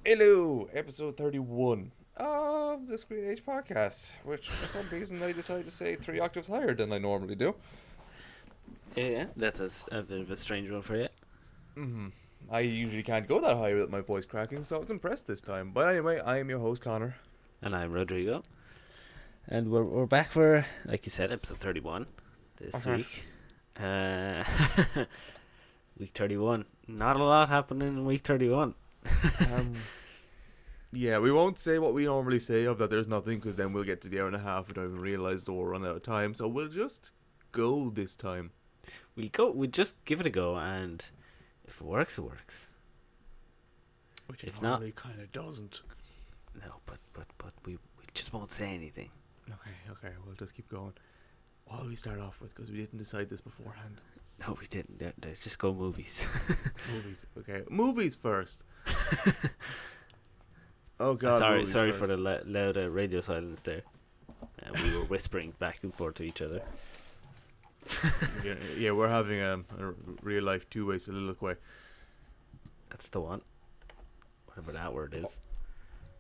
Hello, episode 31 of the Screen Age podcast, which for some reason I decided to say 3 octaves higher than I normally do. Yeah, that's a bit of a strange one for you. I usually can't go that high with my voice cracking, so I was impressed this time. But anyway, I am your host, Connor. And I'm Rodrigo. And we're back for, like you said, episode 31 this week. Week 31. Not a lot happening in week 31. Yeah, we won't say what we normally say of that there's nothing, because then we'll get to the hour and a half and don't even realise that we'll run out of time. So we'll just go this time. We'll just give it a go, and if it works, it works. Which if normally kind of doesn't. No, but we just won't say anything. Okay, we'll just keep going. What do we start off with? Because we didn't decide this beforehand. No, we didn't. Let's just go movies. Movies, okay. Movies first. Oh God! Sorry for the loud radio silence there. We were whispering back and forth to each other. yeah, we're having a real life two-way soliloquy. That's the one. Whatever that word is.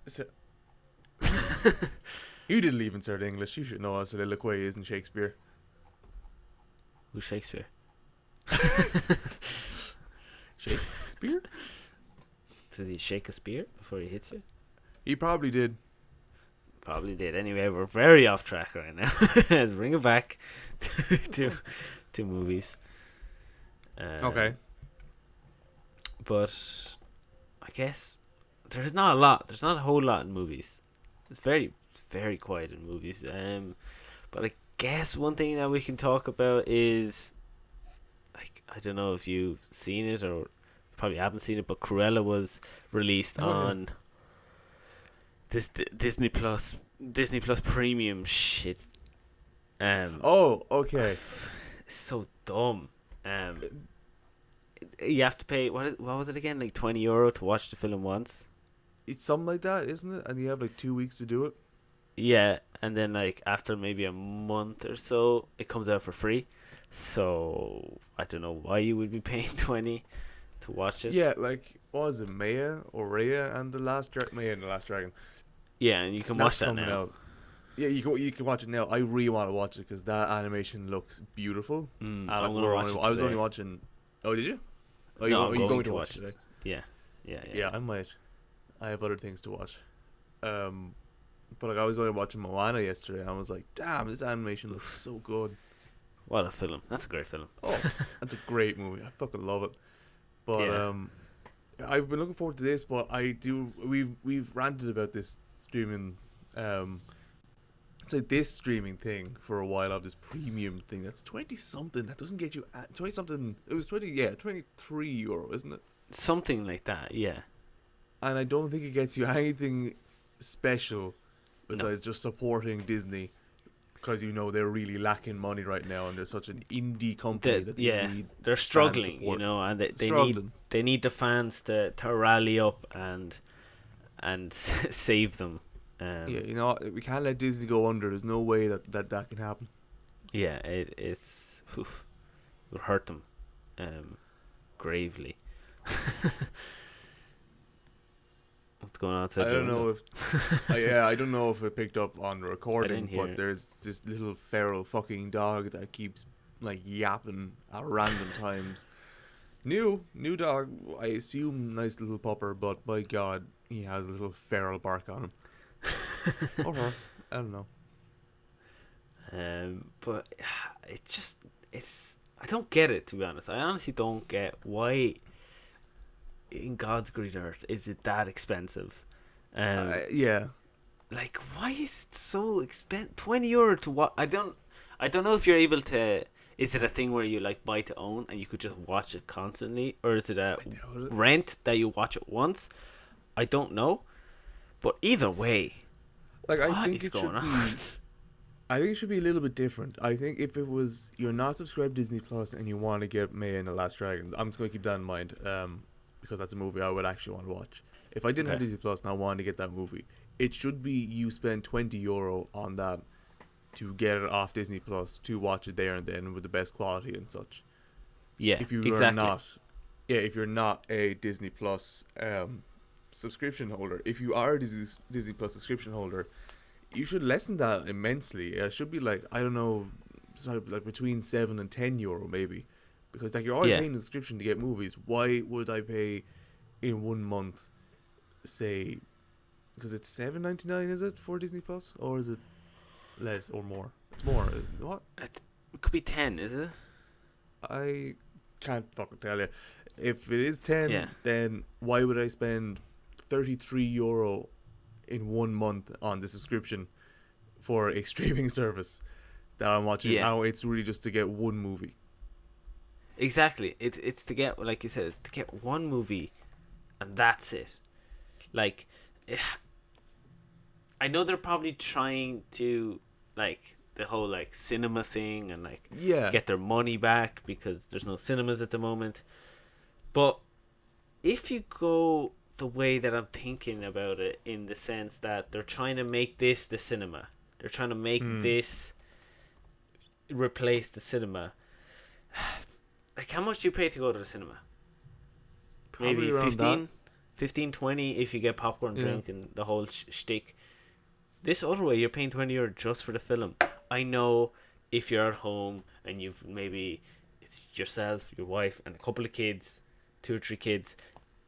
So, you didn't even start English. You should know what soliloquy is in Shakespeare. Who's Shakespeare? Shakespeare? Did he shake a spear before he hits you? He probably did. Probably did. Anyway, we're very off track right now. Let's bring it back to movies. Okay. But I guess there's not a lot. There's not a whole lot in movies. It's very, very quiet in movies. But I guess one thing that we can talk about is, like, I don't know if you've seen it or probably haven't seen it, but Cruella was released on this Disney Plus premium shit. Okay. It's so dumb. You have to pay what was it again? Like €20 to watch the film once. It's something like that, isn't it? And you have like 2 weeks to do it. Yeah, and then like after maybe a month or so, it comes out for free. So I don't know why you would be paying 20 to watch it. Yeah, like what was it, Maya or Raya and the Last Dragon? Yeah, and you can watch that now. Out. Yeah, you can watch it now. I really want to watch it because that animation looks beautiful. I'm gonna watch it. I was only watching. Oh, did you? Oh, no, are you going to watch it today? Yeah. I might. I have other things to watch. But like I was only watching Moana yesterday, and I was like, "Damn, this animation looks so good." What a film! That's a great film. Oh, that's a great movie. I fucking love it. But I've been looking forward to this. But we've ranted about this streaming. It's like this streaming thing for a while of this premium thing. That's 20 something. That doesn't get you 20 something. It was €23, isn't it? Something like that. Yeah. And I don't think it gets you anything special besides just supporting Disney, because they're really lacking money right now, and they're such an indie company they're struggling, and they need the fans to rally up and save them. We can't let Disney go under. There's no way that can happen. Yeah, it's will hurt them gravely. What's going on? I don't know if I don't know if it picked up on the recording, but there's this little feral fucking dog that keeps like yapping at random times. New dog, I assume nice little pupper, but by God, he has a little feral bark on him. Or her, I don't know. But it's I don't get it, to be honest. I honestly don't get why in God's green earth is it that expensive. Yeah, like, why is it so expensive? €20 to what? I don't know if you're able to. Is it a thing where you like buy to own and you could just watch it constantly, or is it a rent that you watch it once? I don't know, but either way, like I think it should be a little bit different. I think if it was you're not subscribed to Disney Plus and you want to get Maya and the Last Dragon, I'm just going to keep that in mind, because that's a movie I would actually want to watch. If I didn't have Disney Plus and I wanted to get that movie, it should be you spend €20 on that to get it off Disney Plus to watch it there and then with the best quality and such. Yeah, if you're not a Disney Plus subscription holder, if you are a Disney Plus subscription holder, you should lessen that immensely. It should be like, I don't know, sort of like between €7 and €10 maybe, because like you're already Yeah. paying a subscription to get movies. Why would I pay in 1 month, say, because it's $7.99, is it, for Disney Plus, or is it less or more? It's more. What? It could be 10, is it? I can't fucking tell you. If it is Yeah. 10, then why would I spend €33 in 1 month on the subscription for a streaming service that I'm watching? Yeah. Now it's really just to get one movie. Exactly. It's to get, like you said, to get one movie, and that's it. Like, I know they're probably trying to, like, the whole like cinema thing and like Yeah. get their money back because there's no cinemas at the moment. But if you go the way that I'm thinking about it, in the sense that they're trying to make this the cinema, they're trying to make this replace the cinema. Like, how much do you pay to go to the cinema? Probably Maybe around 15, 15, 20 if you get popcorn, Yeah. drink, and the whole shtick. This other way, you're paying €20 just for the film. I know if you're at home and you've maybe, it's yourself, your wife, and a couple of kids, 2 or 3 kids,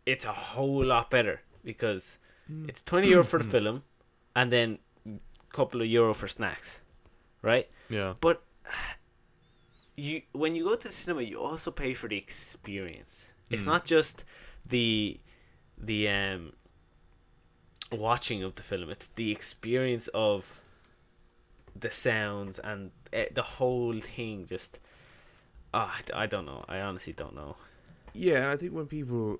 it's a whole lot better because it's €20 for the film and then a couple of euro for snacks, right? Yeah. But when you go to the cinema, you also pay for the experience. It's not just the watching of the film. It's the experience of the sounds and the whole thing. Just, I don't know. I honestly don't know. Yeah, I think when people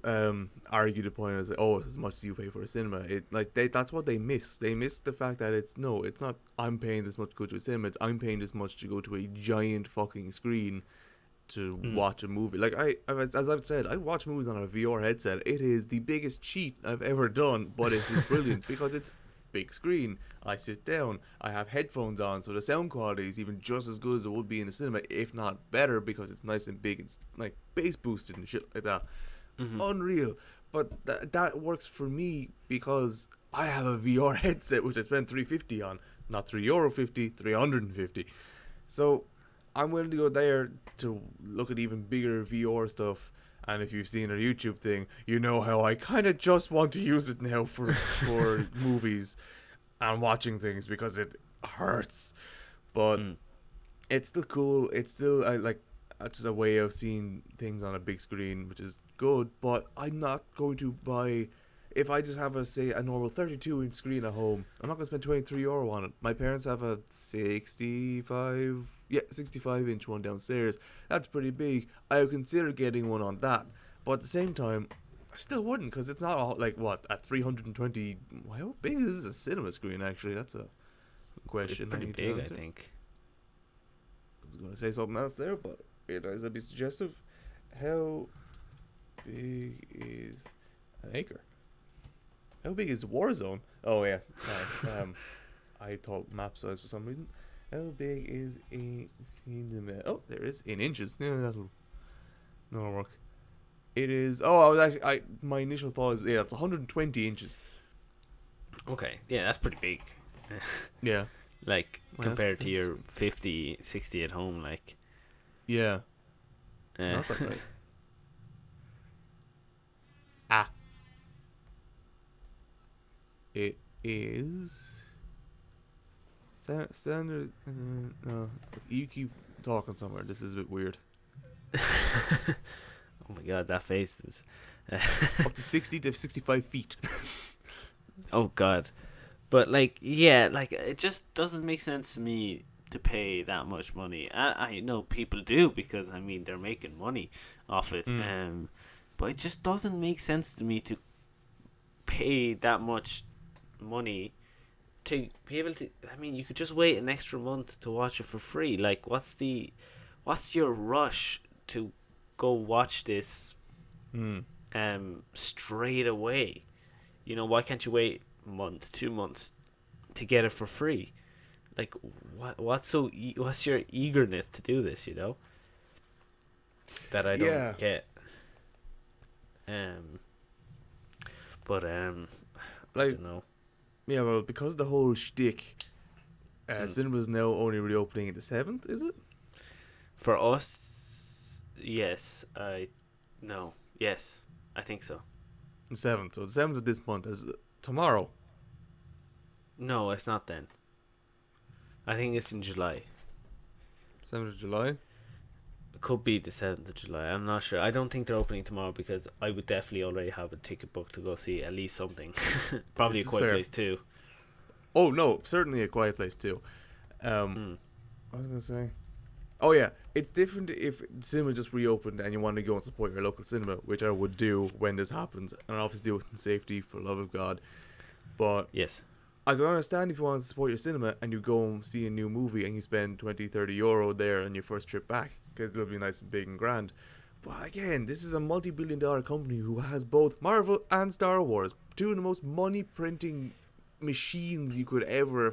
argue the point is, oh, it's as much as you pay for a cinema, that's what they miss. They miss the fact that it's not I'm paying this much to go to a cinema. It's I'm paying this much to go to a giant fucking screen to watch a movie. Like as I've said, I watch movies on a VR headset. It is the biggest cheat I've ever done, but it's just brilliant because it's big screen. I sit down, I have headphones on, so the sound quality is even just as good as it would be in the cinema, if not better, because it's nice and big. It's like bass boosted and shit like that. Unreal. But that works for me because I have a VR headset which I spent $350 on, not €3.50, $350. So I'm willing to go there to look at even bigger VR stuff. And if you've seen our YouTube thing, you know how I kind of just want to use it now for movies and watching things because it hurts. But it's still cool. It's still just a way of seeing things on a big screen, which is good. But I'm not going to buy. If I just have a normal 32-inch screen at home, I'm not going to spend €23 on it. My parents have a 65-inch one downstairs. That's pretty big. I would consider getting one on that. But at the same time, I still wouldn't, because it's not all, like, what, at 320... How big is a cinema screen, actually? That's a question. It's pretty big, I think. I was going to say something else there, but realize I'd be suggestive. How big is an acre? How big is Warzone? Oh yeah, sorry. I thought map size for some reason. How big is a cinema? Oh, there it is, in inches. Yeah, that'll work. It is. Oh, I was actually. My initial thought is, yeah, it's 120 inches. Okay, yeah, that's pretty big. Yeah. Like, Well, compared to your 50, 60 at home, like. Yeah. That's not right. It is standard. No, you keep talking somewhere. This is a bit weird. Oh my god, that face is. Up to 60 to 65 feet. Oh god, but like, yeah, like it just doesn't make sense to me to pay that much money. I know people do because I mean they're making money off it. But it just doesn't make sense to me to pay that much money to be able to. I mean, you could just wait an extra month to watch it for free. Like, what's your rush to go watch this straight away? You know, why can't you wait a month, 2 months to get it for free? Like, what's your eagerness to do this, you know? That I don't get. But I Like, don't know. yeah, well, because the whole shtick, Mm. cinema's now only reopening at the 7th, is it? For us, yes. No. Yes, I think so. The 7th. So the 7th of this month is tomorrow. No, it's not then. I think it's in July. 7th of July. It could be the 7th of July. I'm not sure. I don't think they're opening tomorrow because I would definitely already have a ticket booked to go see at least something. Probably This a is Quiet fair. Place too. Oh, no, certainly A Quiet Place too. Mm. I was going to say. Oh, yeah. It's different if cinema just reopened and you want to go and support your local cinema, which I would do when this happens. And I obviously do it in safety, for the love of God. But Yes. I can understand if you want to support your cinema and you go and see a new movie and you spend 20, 30 euro there on your first trip back because it'll be nice and big and grand. But again, this is a multi-billion-dollar company who has both Marvel and Star Wars, two of the most money-printing machines you could ever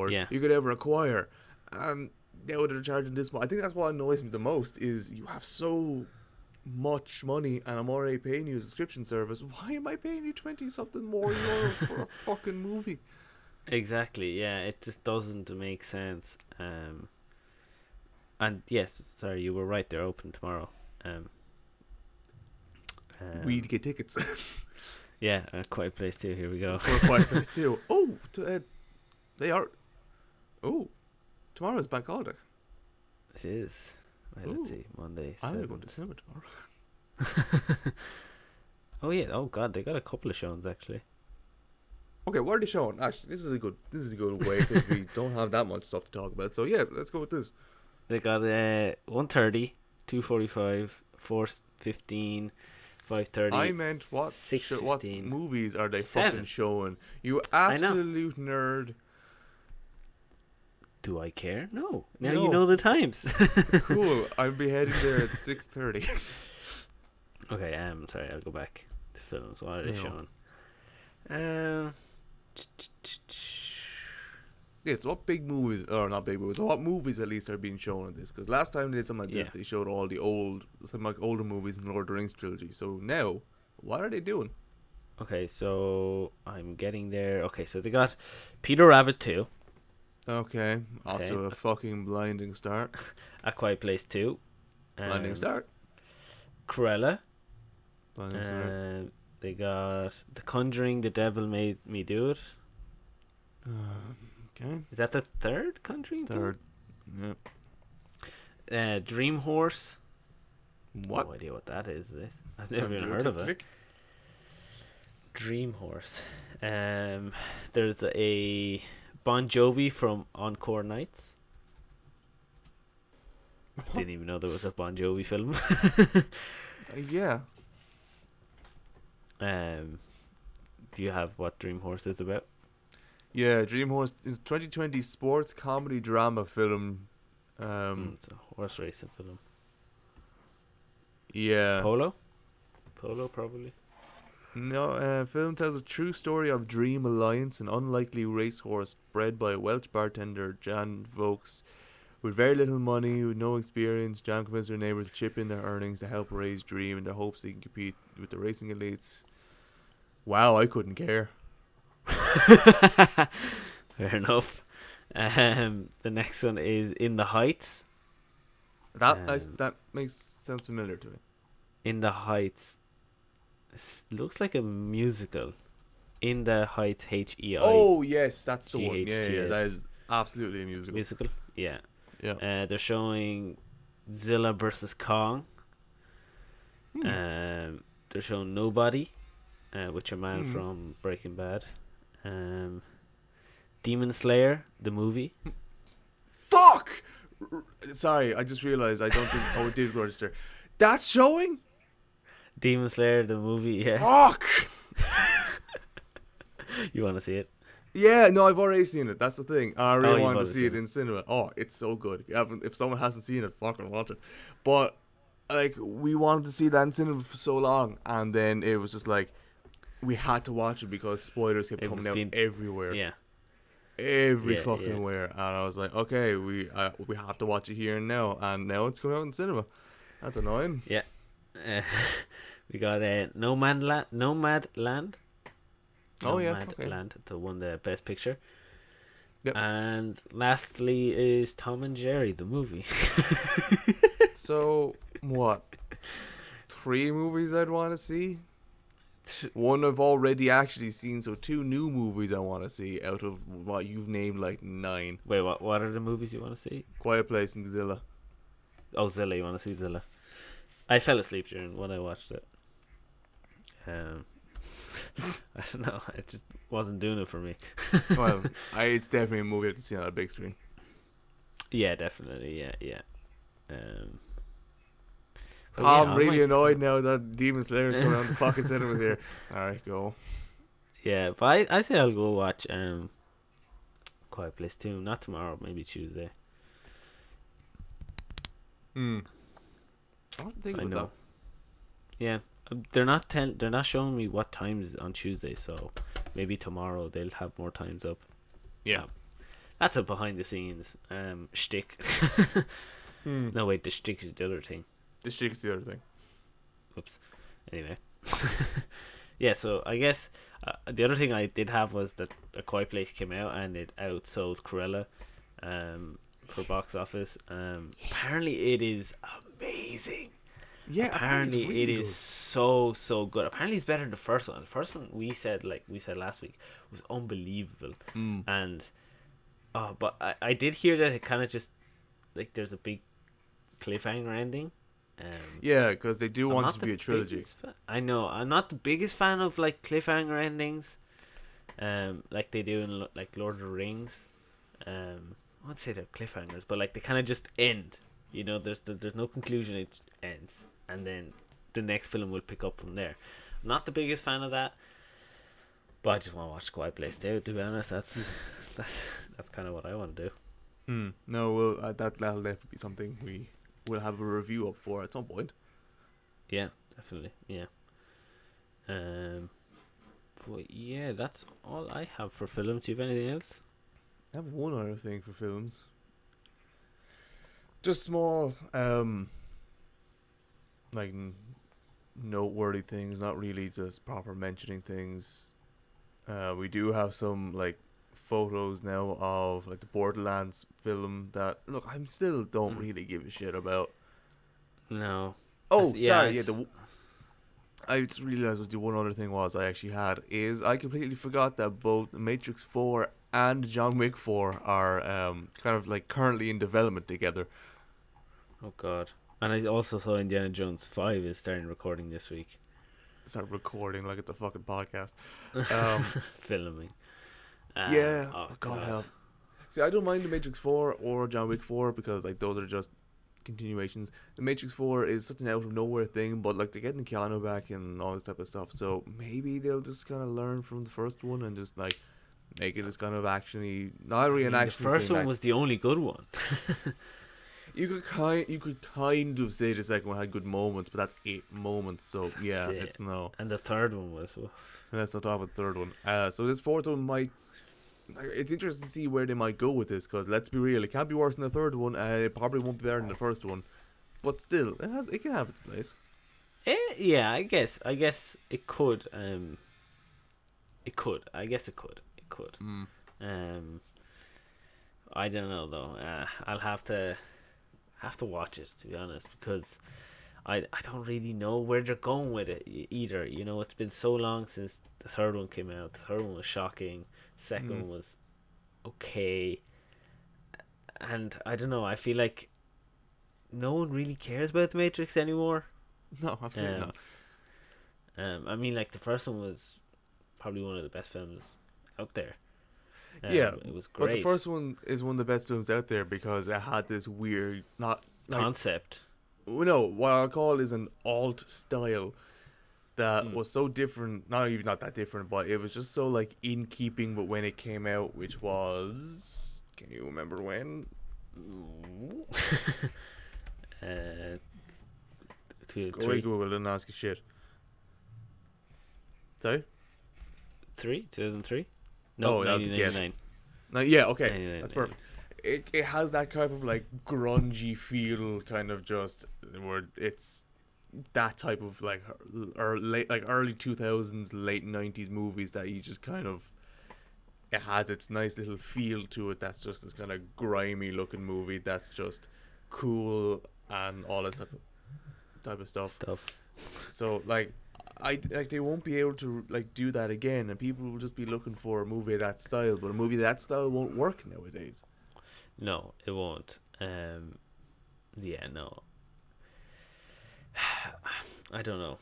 Yeah. you could ever acquire. And now they're charging this much. I think that's what annoys me the most is you have so much money and I'm already paying you a subscription service. Why am I paying you 20 something more euro for a fucking movie? Exactly. Yeah. It just doesn't make sense. And yes, sorry, you were right. They're open tomorrow. Um. We need to get tickets Yeah. A Quiet Place too. Here we go. for a Quiet Place too. Oh, they are. Oh, tomorrow's bank holiday. It is. Wait, let's see. Monday. I'm going to 7th. cinema tomorrow. Oh yeah. Oh god, they got a couple of shows actually. Okay, what are they showing? Actually, this is a good way because we don't have that much stuff to talk about. So yeah, let's go with this. They got 1:30, 2:45, 4:15, 5:30. I meant what 6:15, movies are they 7. fucking showing? You I know. absolute nerd. Do I care? No. Now No. you know the times. Cool. I'll be heading there at 6:30. Okay. Sorry. I'll go back to films. What are they No. showing? Um. Yeah, so what big movies, or not big movies, what movies at least are being shown in this? Because last time they did something like this, Yeah. they showed all the some like older movies in the Lord of the Rings trilogy. So now, what are they doing? Okay. So I'm getting there. Okay. So they got Peter Rabbit 2, Okay, off Okay. to a fucking blinding start. A Quiet Place 2, Blinding start. Cruella. Blinding start. They got The Conjuring, The Devil Made Me Do It. Okay, Is that the third Conjuring? third. Yeah. Dream Horse. What? No idea what that is. This I've never even heard of it. Click. Dream Horse. There's a Bon Jovi from Encore Nights. Didn't even know there was a Bon Jovi film. Yeah. Do you have what Dream Horse is about? Yeah, Dream Horse is 2020 sports comedy drama film. It's a horse racing film. Yeah. Polo probably. No, film tells a true story of Dream Alliance, an unlikely racehorse bred by a Welsh bartender, Jan Vokes. With very little money, with no experience, Jan convinces her neighbours to chip in their earnings to help raise Dream in the hopes they can compete with the racing elites. Wow, I couldn't care. Fair enough. The next one is In the Heights. That sounds familiar to me. In the Heights. Looks like a musical. In the Heights, HEI. Oh yes, that's the one. Yeah, GHTS. that is absolutely a musical. Musical? Yeah. Yeah. They're showing Zilla versus Kong. Hmm. They're showing Nobody, which a man Hmm. from Breaking Bad. Demon Slayer, the movie. Fuck! Sorry, I just realised I don't think. Oh, it did register. That's showing? Demon Slayer, the movie. Yeah. Fuck! You want to see it? Yeah, no, I've already seen it. That's the thing. I really you've wanted to already see it seen in cinema. Oh, it's so good. If someone hasn't seen it, fucking watch it. But like, we wanted to see that in cinema for so long, and then it was just like we had to watch it because spoilers kept It was coming out everywhere. Yeah. Every Yeah, fucking yeah. where, and I was like, okay, we have to watch it here and now it's coming out in cinema. That's annoying. Yeah. We got Nomad Land. Oh yeah, okay. Land that won the best picture. Yep. And lastly is Tom and Jerry the movie. So what? 3 movies I'd want to see. One I've already actually seen, so 2 new movies I want to see out of what you've named like 9. Wait, what are the movies you want to see? Quiet Place and Zilla. Oh, Zilla, you want to see Zilla? I fell asleep during when I watched it. I don't know. It just wasn't doing it for me. Well, it's definitely a movie I have to see on a big screen. Yeah, definitely. Yeah. I'm really annoyed now that Demon Slayer's coming on the fucking cinemas here. Alright, go. Yeah, but I say I'll go watch Quiet Place 2. Not tomorrow, maybe Tuesday. I don't think I about know. Yeah, they're not showing me what times on Tuesday, so maybe tomorrow they'll have more times up. Yeah. That's a behind the scenes shtick. No, wait, the shtick is the other thing. The shtick's the other thing. Oops. Anyway. Yeah, so I guess the other thing I did have was that A Quiet Place came out and it outsold Cruella for box office. Apparently it is amazing. Yeah, Apparently really it is good. so good. Apparently it's better than the first one. The first one we said last week was unbelievable. And but I did hear that it kind of just like there's a big cliffhanger ending. Yeah, because they do want it to be a trilogy. I know. I'm not the biggest fan of like cliffhanger endings, like they do in like Lord of the Rings. I won't say they're cliffhangers, but like they kind of just end. You know, there's no conclusion. It ends, and then the next film will pick up from there. I'm not the biggest fan of that, but I just want to watch Quiet Place too. To be honest, that's kind of what I want to do. No, well, that'll definitely be something we'll have a review up for at some point. Yeah, definitely. Yeah. But yeah, that's all I have for films. Do you have anything else? I have one other thing for films. Just small, like noteworthy things, not really just proper mentioning things. We do have some like photos now of like the Borderlands film that look I still don't really give a shit about. No. Oh, sorry. Yeah, I just realized what the one other thing was I actually had is I completely forgot that both Matrix 4 and John Wick 4 are kind of like currently in development together. Oh God. And I also saw Indiana Jones 5 is starting recording this week. Start recording like it's a fucking podcast. Filming. Yeah. Oh God help. See, I don't mind the Matrix 4 or John Wick 4 because like those are just continuations. The Matrix 4 is such an out of nowhere thing, but like they're getting Keanu back and all this type of stuff, so maybe they'll just kind of learn from the first one and just like make it as kind of actiony, not really an action. The first thing, one was the only good one. You could kind of say the second one had good moments, but that's 8 moments, so that's yeah, it's no. And the third one was. Let's not talk about the third one. So this fourth one might. It's interesting to see where they might go with this, because let's be real, it can't be worse than the third one. It probably won't be better than the first one, but still, it can have its place. Yeah, I guess it could. It could. I guess it could. It could. I don't know though. I'll have to watch it, to be honest, because I don't really know where they're going with it either. You know, it's been so long since the third one came out. The third one was shocking. The second one was okay. And I don't know, I feel like no one really cares about the Matrix anymore. No, absolutely not. I mean, like the first one was probably one of the best films out there. Yeah, it was great. But the first one is one of the best films out there because it had this weird, not like, concept. No, what I'll call is an alt style that was so different. Not that different, but it was just so like in keeping with when it came out, which was. Can you remember when? Go away, Google, and ask you shit. Sorry? 2003? No, that was a guess. No, yeah, okay, that's perfect. It has that kind of like grungy feel, kind of just where it's that type of like or late like early 2000s, late 90s movies that you just kind of it has its nice little feel to it. That's just this kind of grimy looking movie. That's just cool and all that type of stuff. So like, I like they won't be able to like do that again, and people will just be looking for a movie of that style. But a movie of that style won't work nowadays. No, it won't. Yeah, no. I don't know.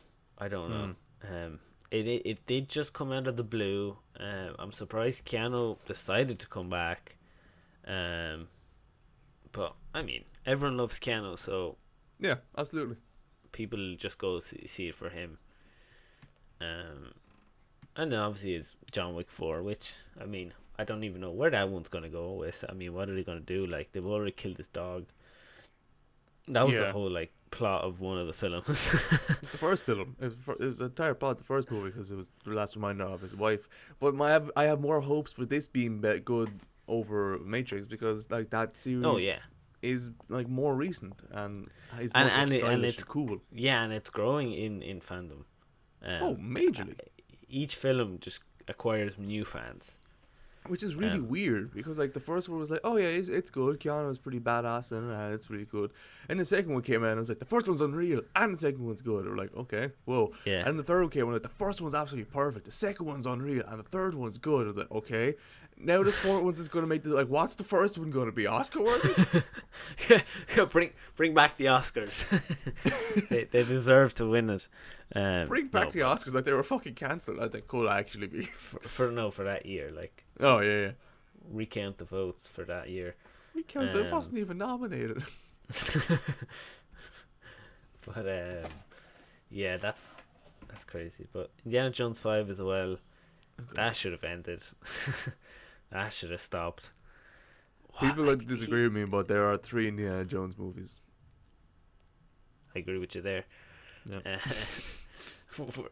It did just come out of the blue. I'm surprised Keanu decided to come back. But I mean, everyone loves Keanu, so yeah, absolutely. People just go see it for him. And then obviously it's John Wick 4, which I mean, I don't even know where that one's gonna go with. I mean, what are they gonna do? Like, they've already killed his dog. That was the whole like plot of one of the films. It's the first film. It was the entire plot of the first movie because it was the last reminder of his wife. But I have more hopes for this being good over Matrix because like that series is like more recent and is much more stylish and cool. Yeah, and it's growing in fandom. Majorly. Each film just acquires new fans. Which is really weird because like the first one was like, oh yeah, it's good. Keanu was pretty badass and it's really good. And the second one came out and it was like, the first one's unreal and the second one's good. We're like, okay, whoa. Yeah. And the third one came out like, the first one's absolutely perfect. The second one's unreal and the third one's good. I was like, okay. Now the fourth one's is going to make the, like, what's the first one going to be? Oscar worthy? Bring back the Oscars. they deserve to win it. Bring back the Oscars, like they were fucking cancelled. Like they could actually be for that year. Like, oh yeah. Recount the votes for that year. It wasn't even nominated. But yeah, that's crazy. But Indiana Jones 5 as well. Okay. That should have ended. That should have stopped. People like to disagree with me, but there are 3 Indiana Jones movies. I agree with you there. Yeah.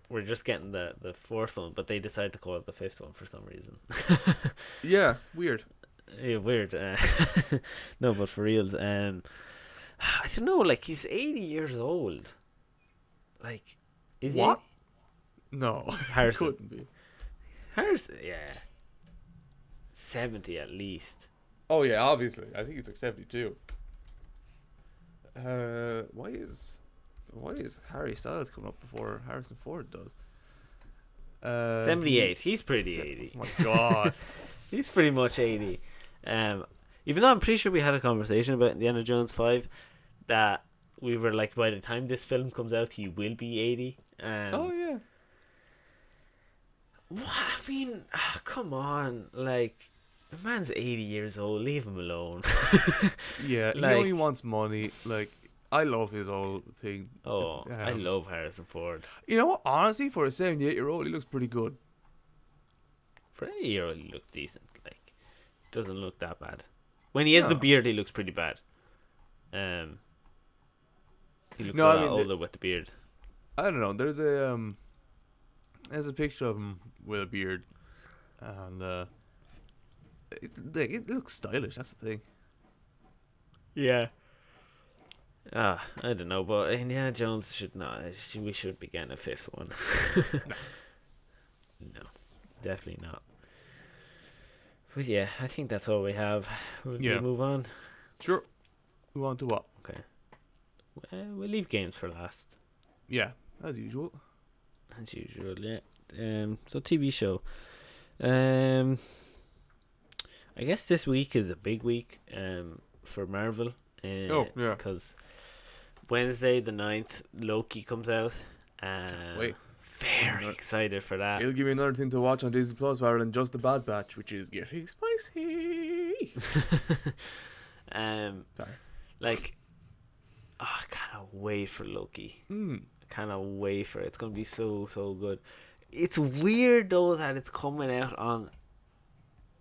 We're just getting the 4th one, but they decided to call it the 5th one for some reason. Yeah, weird. Yeah, weird. No, but for reals, I don't know. Like, he's 80 years old. Like, is what? He? No, Harrison couldn't be. Harrison, yeah, 70 at least. Oh yeah, obviously. I think he's like 72. Why is Harry Styles coming up before Harrison Ford does? 78. He's pretty 80. Oh my god. He's pretty much 80. Even though I'm pretty sure we had a conversation about Indiana Jones 5 that we were like, by the time this film comes out, he will be 80. Oh yeah. What? I mean, come on, like, the man's 80 years old. Leave him alone. Yeah, like, he only wants money. Like, I love his whole thing. Oh, I love Harrison Ford. You know what? Honestly, for a 78-year-old, he looks pretty good. For an 80-year-old, he looks decent. Like, doesn't look that bad. When he has the beard, he looks pretty bad. He looks a lot older with the beard. I don't know. There's a picture of him with a beard, and it looks stylish. That's the thing. Yeah. I don't know, but Indiana Jones should not. We should be getting a 5th one. No, definitely not. But yeah, I think that's all we have. We'll move on. Sure. Move on to what? Okay. We'll leave games for last. Yeah, as usual. As usual, yeah. So TV show. I guess this week is a big week for Marvel. Because Wednesday the 9th, Loki comes out. Wait. Very excited for that. It'll give me another thing to watch on Disney Plus rather than just the Bad Batch, which is getting spicy. Sorry. Like, I cannot wait for Loki. I cannot wait for it. It's gonna be so good. It's weird though that it's coming out on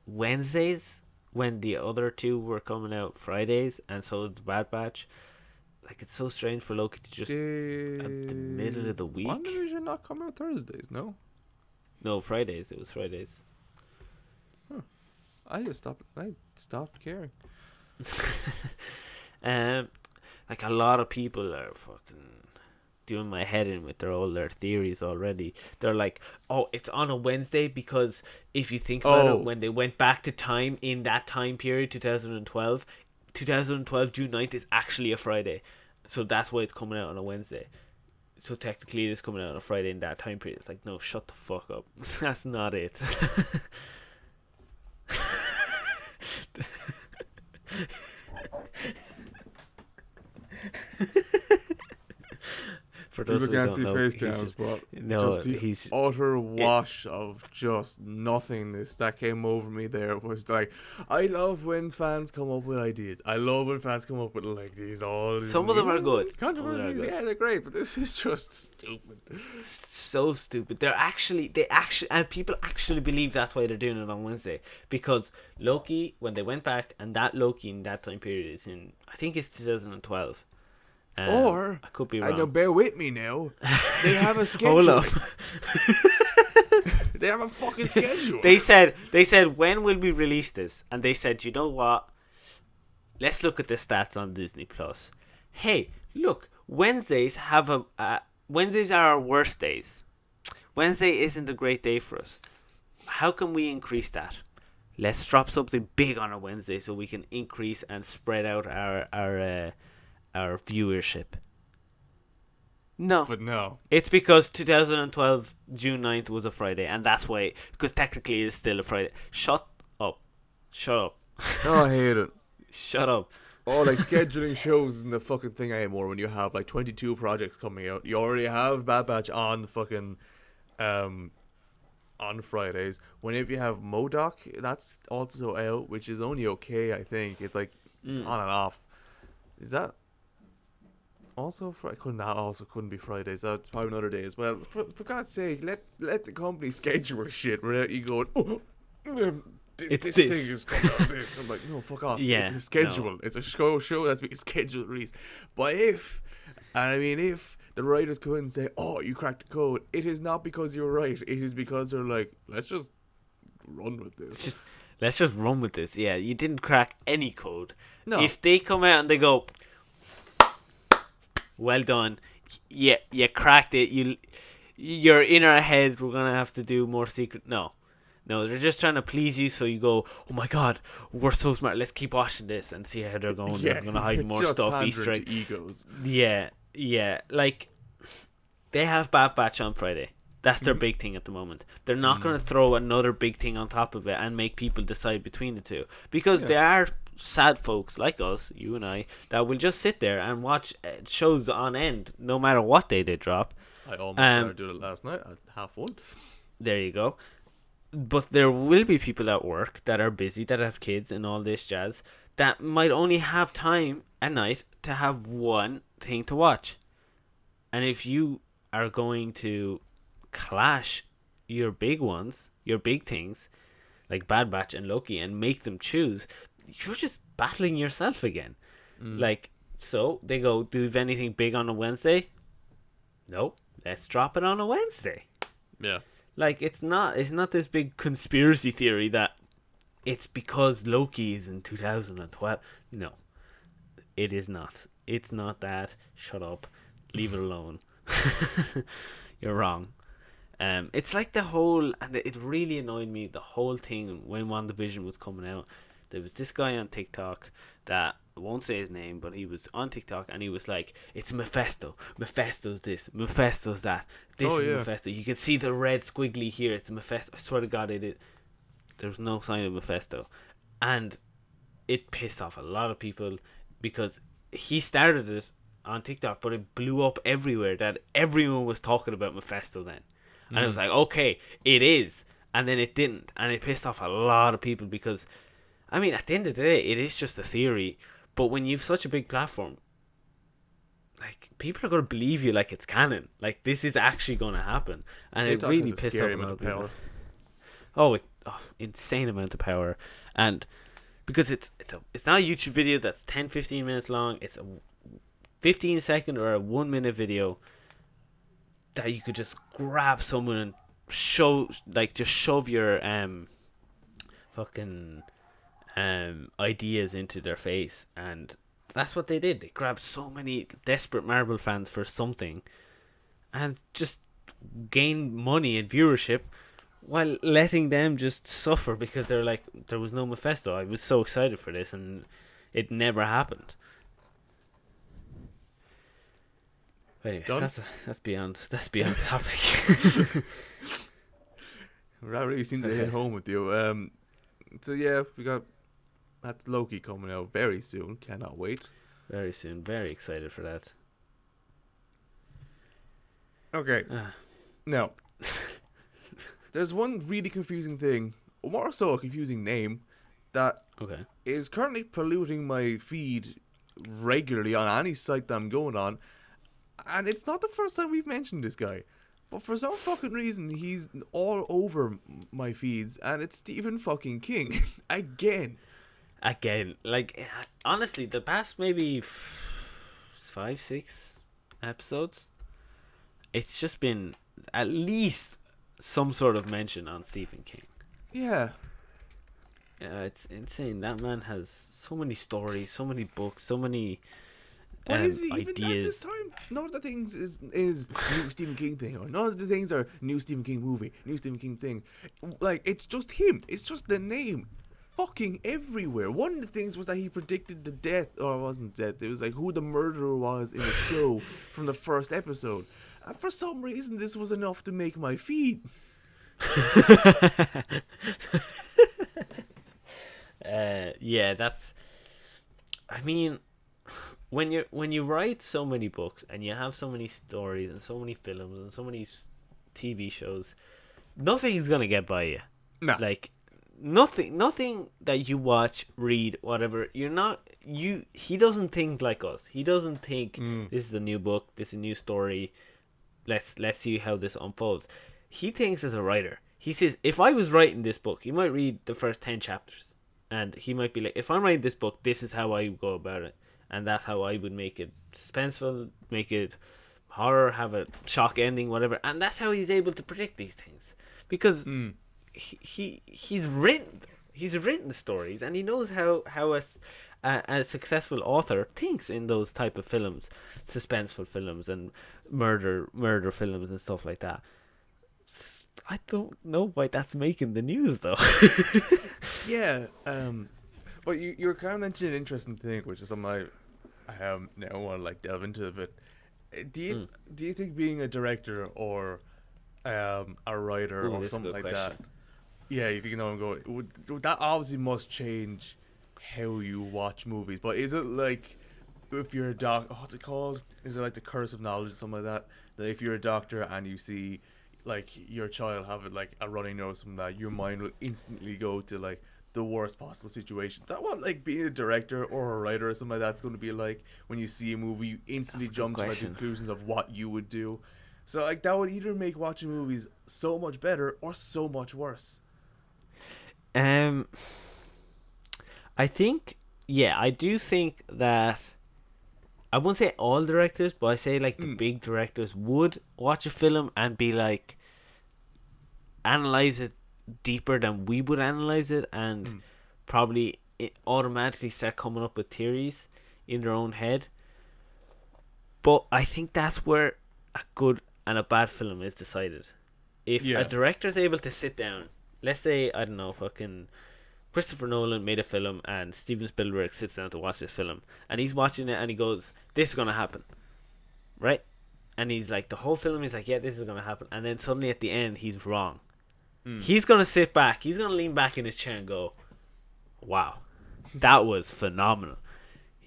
Wednesdays when the other 2 were coming out Fridays, and so is the Bad Batch. Like, it's so strange for Loki to just at the middle of the week. WandaVision not come out Thursdays, no? No, Fridays. It was Fridays. Huh. I stopped caring. Like, a lot of people are fucking doing my head in with all their theories already. They're like, oh, it's on a Wednesday because if you think about it, when they went back to time in that time period, 2012 June 9th is actually a Friday, so that's why it's coming out on a Wednesday. So technically it is coming out on a Friday in that time period. It's like, no, shut the fuck up. That's not it. For those people who can't don't see know, face he's cams, just, but no, just the he's utter wash of just nothingness that came over me there was like, I love when fans come up with ideas. I love when fans come up with like these all some of them are good. controversies. Yeah, they're great, but this is just stupid. So stupid. They actually, and people actually believe that's why they're doing it on Wednesday, because Loki, when they went back, and that Loki in that time period is in, I think it's 2012. Or I could be I wrong. know, bear with me now. They have a Hold schedule. up. They have a fucking schedule. They said when will we release this? And they said, you know what? Let's look at the stats on Disney Plus. Hey, look, Wednesdays are our worst days. Wednesday isn't a great day for us. How can we increase that? Let's drop something big on a Wednesday so we can increase and spread out our viewership. No. But no. It's because 2012 June 9th was a Friday, and that's why, because technically it's still a Friday. Shut up. Oh, I hate it. Shut up. Oh, like scheduling shows isn't the fucking thing anymore when you have like 22 projects coming out. You already have Bad Batch on the fucking on Fridays. Whenever you have MODOK, that's also out, which is only okay, I think. It's like on and off. Is that also couldn't be Fridays. That's probably another day as well. For God's sake, let the company schedule shit without you going, this thing is coming out this. I'm like, no, fuck off. Yeah, it's a schedule. no. It's a show that's being scheduled release. But if the writers come in and say, oh, you cracked the code, it is not because you're right. It is because they're like, let's just run with this. Let's just run with this. Yeah, you didn't crack any code. No. If they come out and they go, well done, yeah, you cracked it. You're in our heads. We're gonna have to do more secret. No, they're just trying to please you. So you go, oh my god, we're so smart. Let's keep watching this and see how they're going. Yeah, they're gonna hide more just stuff. Easter pandering egg. to egos. Yeah. Like they have Bad Batch on Friday. That's their big thing at the moment. They're not going to throw another big thing on top of it and make people decide between the two. Because there are sad folks like us, you and I, that will just sit there and watch shows on end no matter what day they drop. I almost started doing it last night at 1:30. There you go. But there will be people at work that are busy, that have kids and all this jazz, that might only have time at night to have one thing to watch. And if you are going to clash your big ones, your big things, like Bad Batch and Loki, and make them choose, you're just battling yourself again. Like, so they go, do you have anything big on a Wednesday? Nope, let's drop it on a Wednesday. Yeah. Like, it's not this big conspiracy theory that it's because Loki is in 2012. No, it is not. It's not that. Shut up. Leave it alone. You're wrong. It's like the whole, and it really annoyed me, the whole thing when WandaVision was coming out. There was this guy on TikTok that, I won't say his name, but he was on TikTok and he was like, it's Mephisto. Mephisto's this. Mephisto's that. This is Mephisto. You can see the red squiggly here. It's Mephisto. I swear to God, there's no sign of Mephisto. And it pissed off a lot of people because he started it on TikTok, but it blew up everywhere that everyone was talking about Mephisto then. And it was like, okay, it is. And then it didn't. And it pissed off a lot of people because, I mean, at the end of the day, it is just a theory. But when you've such a big platform, like, people are going to believe you like it's canon. Like, this is actually going to happen. And TikTok it really has a pissed off scary a lot of amount people. Insane amount of power. And because it's not a YouTube video that's 10-15 minutes long. It's a 15-second or a 1-minute video that you could just grab someone and just shove your fucking ideas into their face. And that's what they did. They grabbed so many desperate Marvel fans for something and just gain money and viewership while letting them just suffer because they're like, there was no Mephisto. I was so excited for this, and it never happened. But anyways, Done? that's beyond the topic. That really seemed to hit home with you. So yeah, we got that's Loki coming out very soon. Cannot wait. Very soon. Very excited for that. Okay, now there's one really confusing thing, or more so a confusing name, that Okay. is currently polluting my feed regularly on any site that I'm going on, and it's not the first time we've mentioned this guy, but for some fucking reason he's all over my feeds, and it's Stephen fucking King again. Like, honestly, the past maybe 5-6 episodes, it's just been at least some sort of mention on Stephen King. Yeah, It's insane. That man has so many stories, so many books, so many what is it even that this ideas. time? None of the things is new Stephen King thing, or none of the things are new Stephen King movie, new Stephen King thing. Like, it's just him. It's just the name. Fucking everywhere. One of the things was that he predicted the death, or it wasn't death, it was like who the murderer was in the show from the first episode. And for some reason, this was enough to make my feed. Yeah, that's. I mean, when you write so many books and you have so many stories and so many films and so many TV shows, nothing's gonna get by you. Nah. Like, nothing that you watch, read, whatever. He doesn't think like us. He doesn't think this is a new book, this is a new story. Let's see how this unfolds. He thinks as a writer. He says, if I was writing this book, he might read the first 10 chapters, and he might be like, if I'm writing this book, this is how I go about it, and that's how I would make it suspenseful, make it horror, have a shock ending, whatever. And that's how he's able to predict these things, because he's written stories, and he knows how a successful author thinks in those type of films, suspenseful films and murder films and stuff like that. I don't know why that's making the news though. Yeah, but you're kind of mentioning an interesting thing, which is something I now want to like delve into a bit. Do you think being a director or a writer Ooh, or that's a something good like question. that? Yeah, you think you know I'm going. That obviously must change how you watch movies. But is it like if you're a what's it called? Is it like the curse of knowledge or something like that? That if you're a doctor and you see like your child have like a running nose from that, your mind will instantly go to like the worst possible situation. Is that what like being a director or a writer or something like that's going to be like when you see a movie? You instantly That's a good jump to like question. conclusions of what you would do. So like that would either make watching movies so much better or so much worse. Um, I think, yeah, I do think that I won't say all directors, but I say like the big directors would watch a film and be like, analyze it deeper than we would analyze it, and probably automatically start coming up with theories in their own head. But I think that's where a good and a bad film is decided. If Yeah. a director is able to sit down, let's say, I don't know, fucking Christopher Nolan made a film and Steven Spielberg sits down to watch this film, and he's watching it and he goes, this is going to happen, right? And he's like, the whole film, he's like, yeah, this is going to happen. And then suddenly at the end, he's wrong. He's going to sit back, he's going to lean back in his chair and go, wow, that was phenomenal.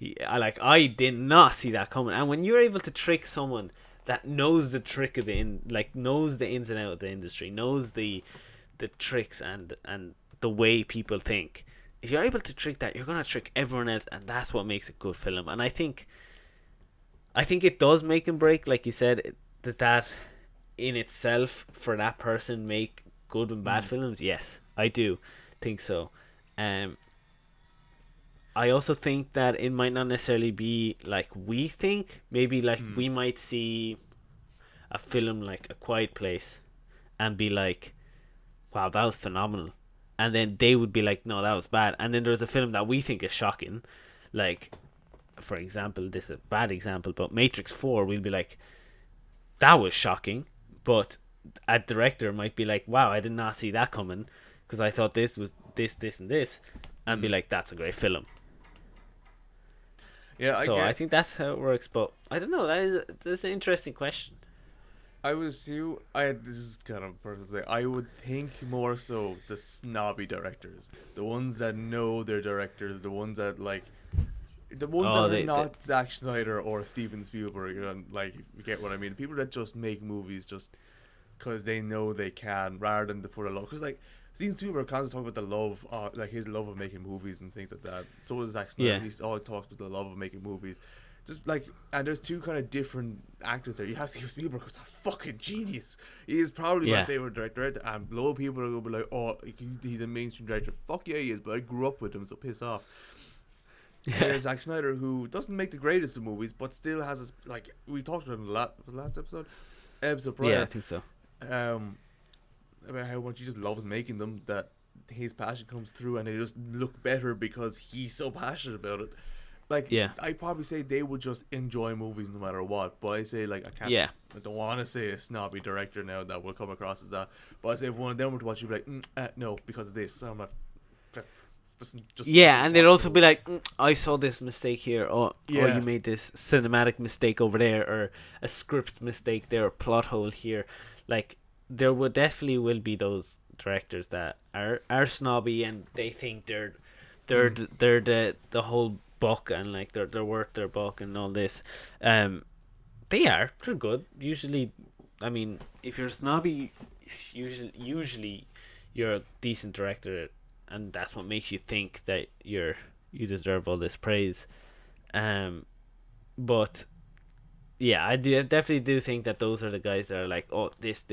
I did not see that coming. And when you're able to trick someone that knows the trick of knows the ins and out of the industry, knows the tricks and the way people think, if you're able to trick that, you're gonna trick everyone else, and that's what makes a good film. And I think it does make and break, like you said. Does that in itself for that person make good and bad films? Yes, I do think so. I also think that it might not necessarily be like we think. Maybe like we might see a film like A Quiet Place and be like, wow, that was phenomenal. And then they would be like, no, that was bad. And then there's a film that we think is shocking. Like, for example, this is a bad example, but Matrix 4, we'll be like, that was shocking. But a director might be like, wow, I did not see that coming because I thought this was this, and this, and be like, that's a great film. Yeah, So I think that's how it works. But I don't know. That's an interesting question. I would assume this is kind of a personal thing. I would think more so the snobby directors, the ones that know their directors, the ones that the ones that are not Zack Snyder or Steven Spielberg. Like, you get what I mean. The people that just make movies just because they know they can, rather than for the love. Because like Steven Spielberg constantly talks about the love, like his love of making movies and things like that. So does Zack Snyder. Yeah. He always talks about the love of making movies. Just like, and there's two kind of different actors there. You have Steven Spielberg, who's a fucking genius. He is probably my favorite director, and a lot of people are gonna be like, "Oh, he's a mainstream director." Fuck yeah, he is. But I grew up with him, so piss off. Yeah. There's Zack Snyder, who doesn't make the greatest of movies, but still has this, like we talked about in the last episode prior. Yeah, I think so. About how much he just loves making them, that his passion comes through, and they just look better because he's so passionate about it. Like, yeah. I probably say they would just enjoy movies no matter what. But I say, like, I don't want to say a snobby director now that will come across as that. But I say if one of them were to watch, you'd be like, no, because of this. So I'm like, just and they'd also be like, I saw this mistake here. Or you made this cinematic mistake over there, or a script mistake there, or plot hole here. Like, there will be those directors that are snobby, and they think they're the whole buck, and like they're worth their buck and all this. They're good usually. I mean, if you're snobby, usually you're a decent director, and that's what makes you think that you deserve all this praise. But yeah, I definitely do think that those are the guys that are like, oh, this,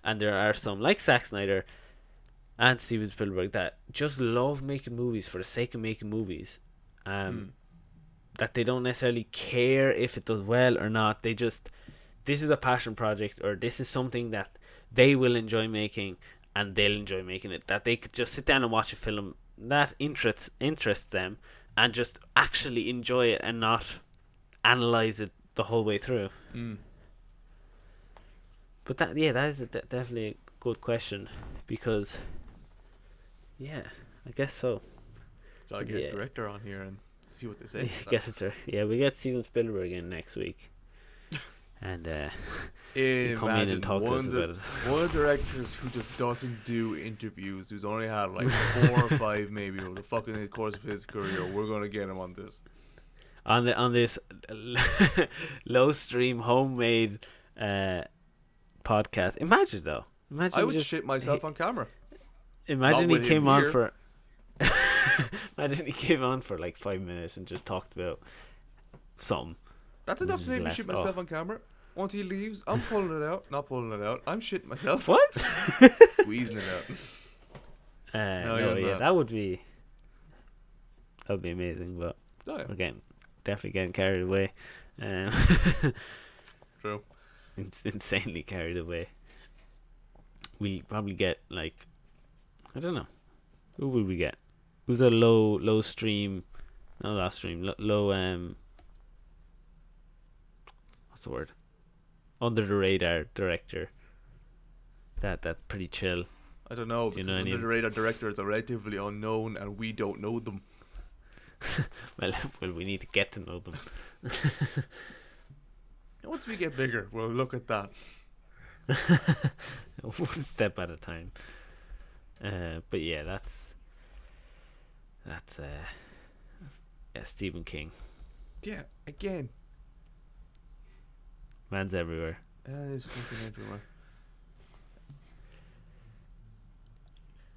and there are some like Zack Snyder and Steven Spielberg that just love making movies for the sake of making movies. That they don't necessarily care if it does well or not. They just, this is a passion project, or this is something that they will enjoy making, and they'll enjoy making it. That they could just sit down and watch a film that interests them, and just actually enjoy it and not analyze it the whole way through. But that is definitely a good question, because I guess so. I'll get a director on here and see what they say. We get Steven Spielberg in next week, and come in and talk to us about it. One of the directors who just doesn't do interviews, who's only had like 4 or 5 maybe over the fucking course of his career. We're gonna get him on this. On this low stream homemade podcast. Imagine I would shit myself on camera. Imagine he came on for. Imagine he came on for like 5 minutes and just talked about something. That's enough to make me shit myself on camera. Once he leaves, I'm pulling it out. Not pulling it out. I'm shitting myself. What? Squeezing it out. That would be amazing. But again, definitely getting carried away. True. Insanely carried away. We probably get like, I don't know. Who would we get? Who's a low stream? No, last stream. Low what's the word? Under the radar director. That's pretty chill. I don't know, because under the radar directors are relatively unknown, and we don't know them. well, we need to get to know them. Once we get bigger, we'll look at that. One step at a time. But yeah, that's Stephen King. Yeah, again. Man's everywhere. He's fucking everywhere.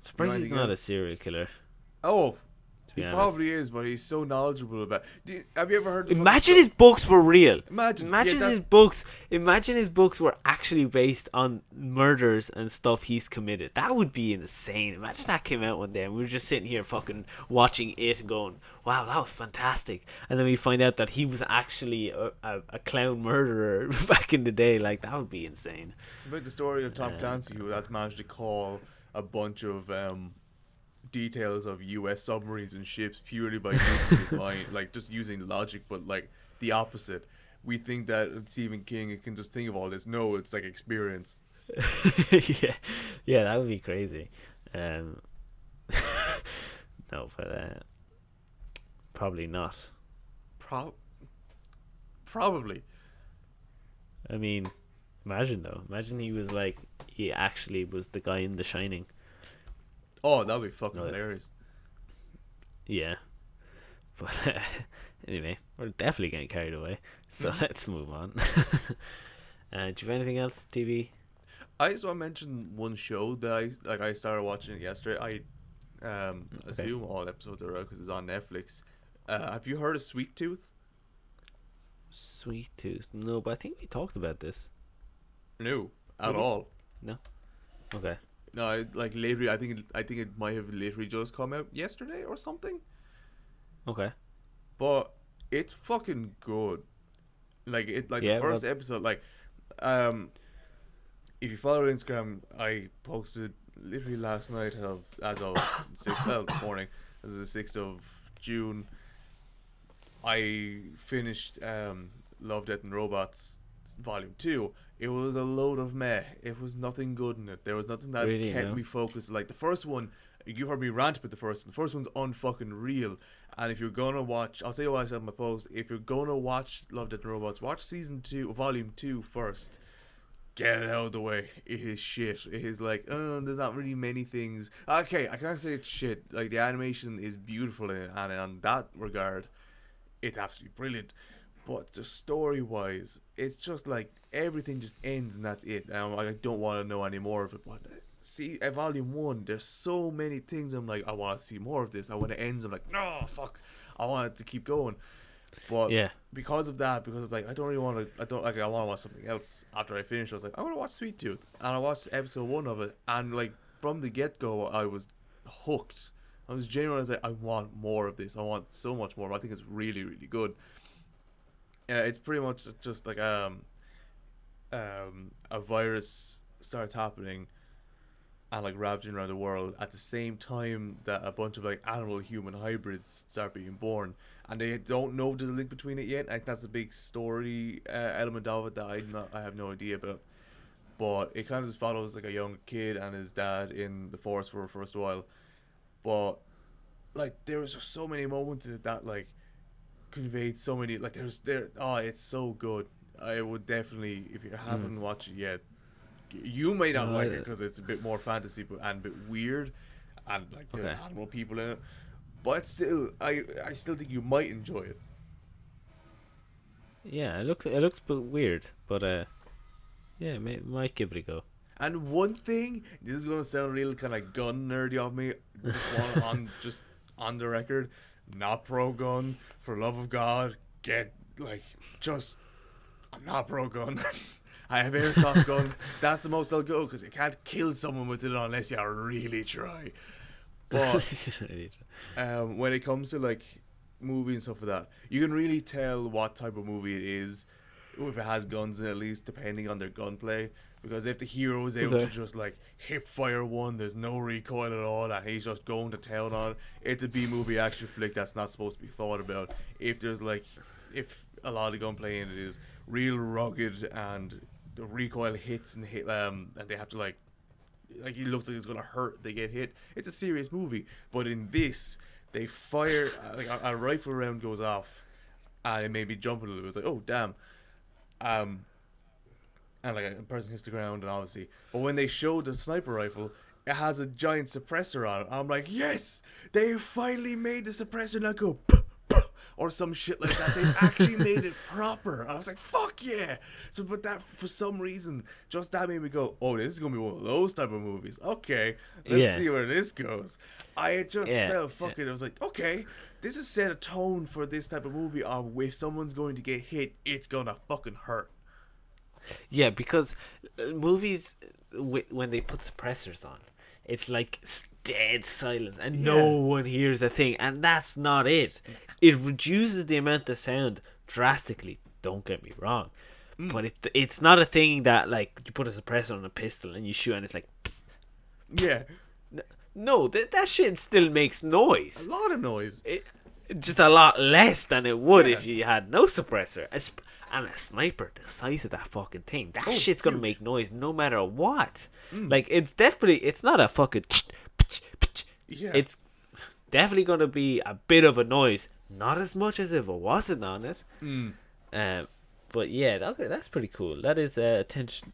Surprised he's not a serial killer. Oh, he probably is, but he's so knowledgeable about. Have you ever heard? Imagine his books were real. Imagine his books. Imagine his books were actually based on murders and stuff he's committed. That would be insane. Imagine that came out one day and we were just sitting here fucking watching it, and going, "Wow, that was fantastic." And then we find out that he was actually a clown murderer back in the day. Like, that would be insane. About the story of Tom Clancy, who had managed to call a bunch of details of US submarines and ships purely by using his mind, like just using logic, but like the opposite. we think that Stephen King can just think of all this. No, it's like experience. Yeah, that would be crazy. Um, no, but probably not. Probably. I mean, imagine though. Imagine he actually was the guy in The Shining. Oh, that'd be fucking No, hilarious. yeah. But anyway, we're definitely getting carried away. So let's move on. Do you have anything else for TV? I just want to mention one show that I started watching it yesterday. I assume all episodes are out because it's on Netflix. Have you heard of Sweet Tooth? Sweet Tooth. No, but I think we talked about this. No, at Did we? all. No. Okay. No, like literally, I think it might have literally just come out yesterday or something. Okay. But it's fucking good. Like Yeah, the first episode, if you follow Instagram, I posted literally last night as of this morning, as of the 6th of June. I finished Love, Death and Robots Volume 2. It was a load of meh. It was nothing good in it. There was nothing that Really, kept no? me focused. Like the first one, you heard me rant about the first one. The first one's unfucking real. And if you're gonna watch, I'll tell you what I said in my post. If you're gonna watch Love, Death and Robots, watch Season 2, Volume 2 first. Get it out of the way. It is shit. It is like, there's not really many things. Okay, I can't say it's shit. Like, the animation is beautiful in it, and in that regard, it's absolutely brilliant. But the story-wise, it's just like everything just ends and that's it. And I don't want to know any more of it. But see, at Volume 1, there's so many things. I'm like, I want to see more of this. And when it ends, I'm like, no, fuck. I want it to keep going. But Yeah. because of that, because it's like I want to watch something else after I finish. I was like, I want to watch Sweet Tooth, and I watched episode 1 of it, and like from the get go, I was hooked. I was genuinely like, I want more of this. I want so much more. I think it's really, really good. It's pretty much just like a virus starts happening and like ravaging around the world at the same time that a bunch of like animal human hybrids start being born, and they don't know there's a link between it yet. I think that's a big story element of it that I have no idea about. But it kind of just follows like a young kid and his dad in the forest for a first while. But like there was just so many moments that like conveyed so many like it's so good. I would definitely, if you haven't watched it yet, you may not like it because it's a bit more fantasy and a bit weird, and like there's animal people in it. But still, I still think you might enjoy it. Yeah, it looks a bit weird, but yeah, might give it a go. And one thing, this is gonna sound real kind of gun nerdy of me, just on the record, not pro gun, for love of God, I'm not pro gun. I have airsoft gun. That's the most I'll go because you can't kill someone with it unless you really try. But when it comes to like movie and stuff like that, you can really tell what type of movie it is if it has guns in it, at least depending on their gunplay. Because if the hero is able to just like hip fire one, there's no recoil at all, and he's just going to town on it, it's a B movie action flick that's not supposed to be thought about. If a lot of the gunplay in it is real rugged and the recoil hits and they have to like it looks like it's gonna hurt if they get hit, it's a serious movie. But in this, they fire like a rifle round goes off and it made me jump a little bit. It's like, oh damn. And like a person hits the ground, and obviously, but when they showed the sniper rifle, it has a giant suppressor on it. I'm like, yes, they finally made the suppressor not go or some shit like that. They've actually made it proper. I was like, fuck yeah. So, but that, for some reason, just that made me go, oh, this is going to be one of those type of movies. Okay, let's see where this goes. I just felt fucking, I was like, okay, this has set a tone for this type of movie of if someone's going to get hit, it's going to fucking hurt. Yeah, because movies, when they put suppressors on, it's like dead silence and no one hears a thing, and that's not it. It reduces the amount of sound drastically, don't get me wrong, but it's not a thing that like you put a suppressor on a pistol and you shoot and it's like no, that shit still makes noise, a lot of noise, just a lot less than it would if you had no suppressor. And a sniper, the size of that fucking thing, that Oh, shit's gonna huge. make noise no matter what. Mm. Like, it's not a fucking. Yeah. It's definitely gonna be a bit of a noise. Not as much as if it wasn't on it. Mm. But yeah, that's pretty cool. That is attention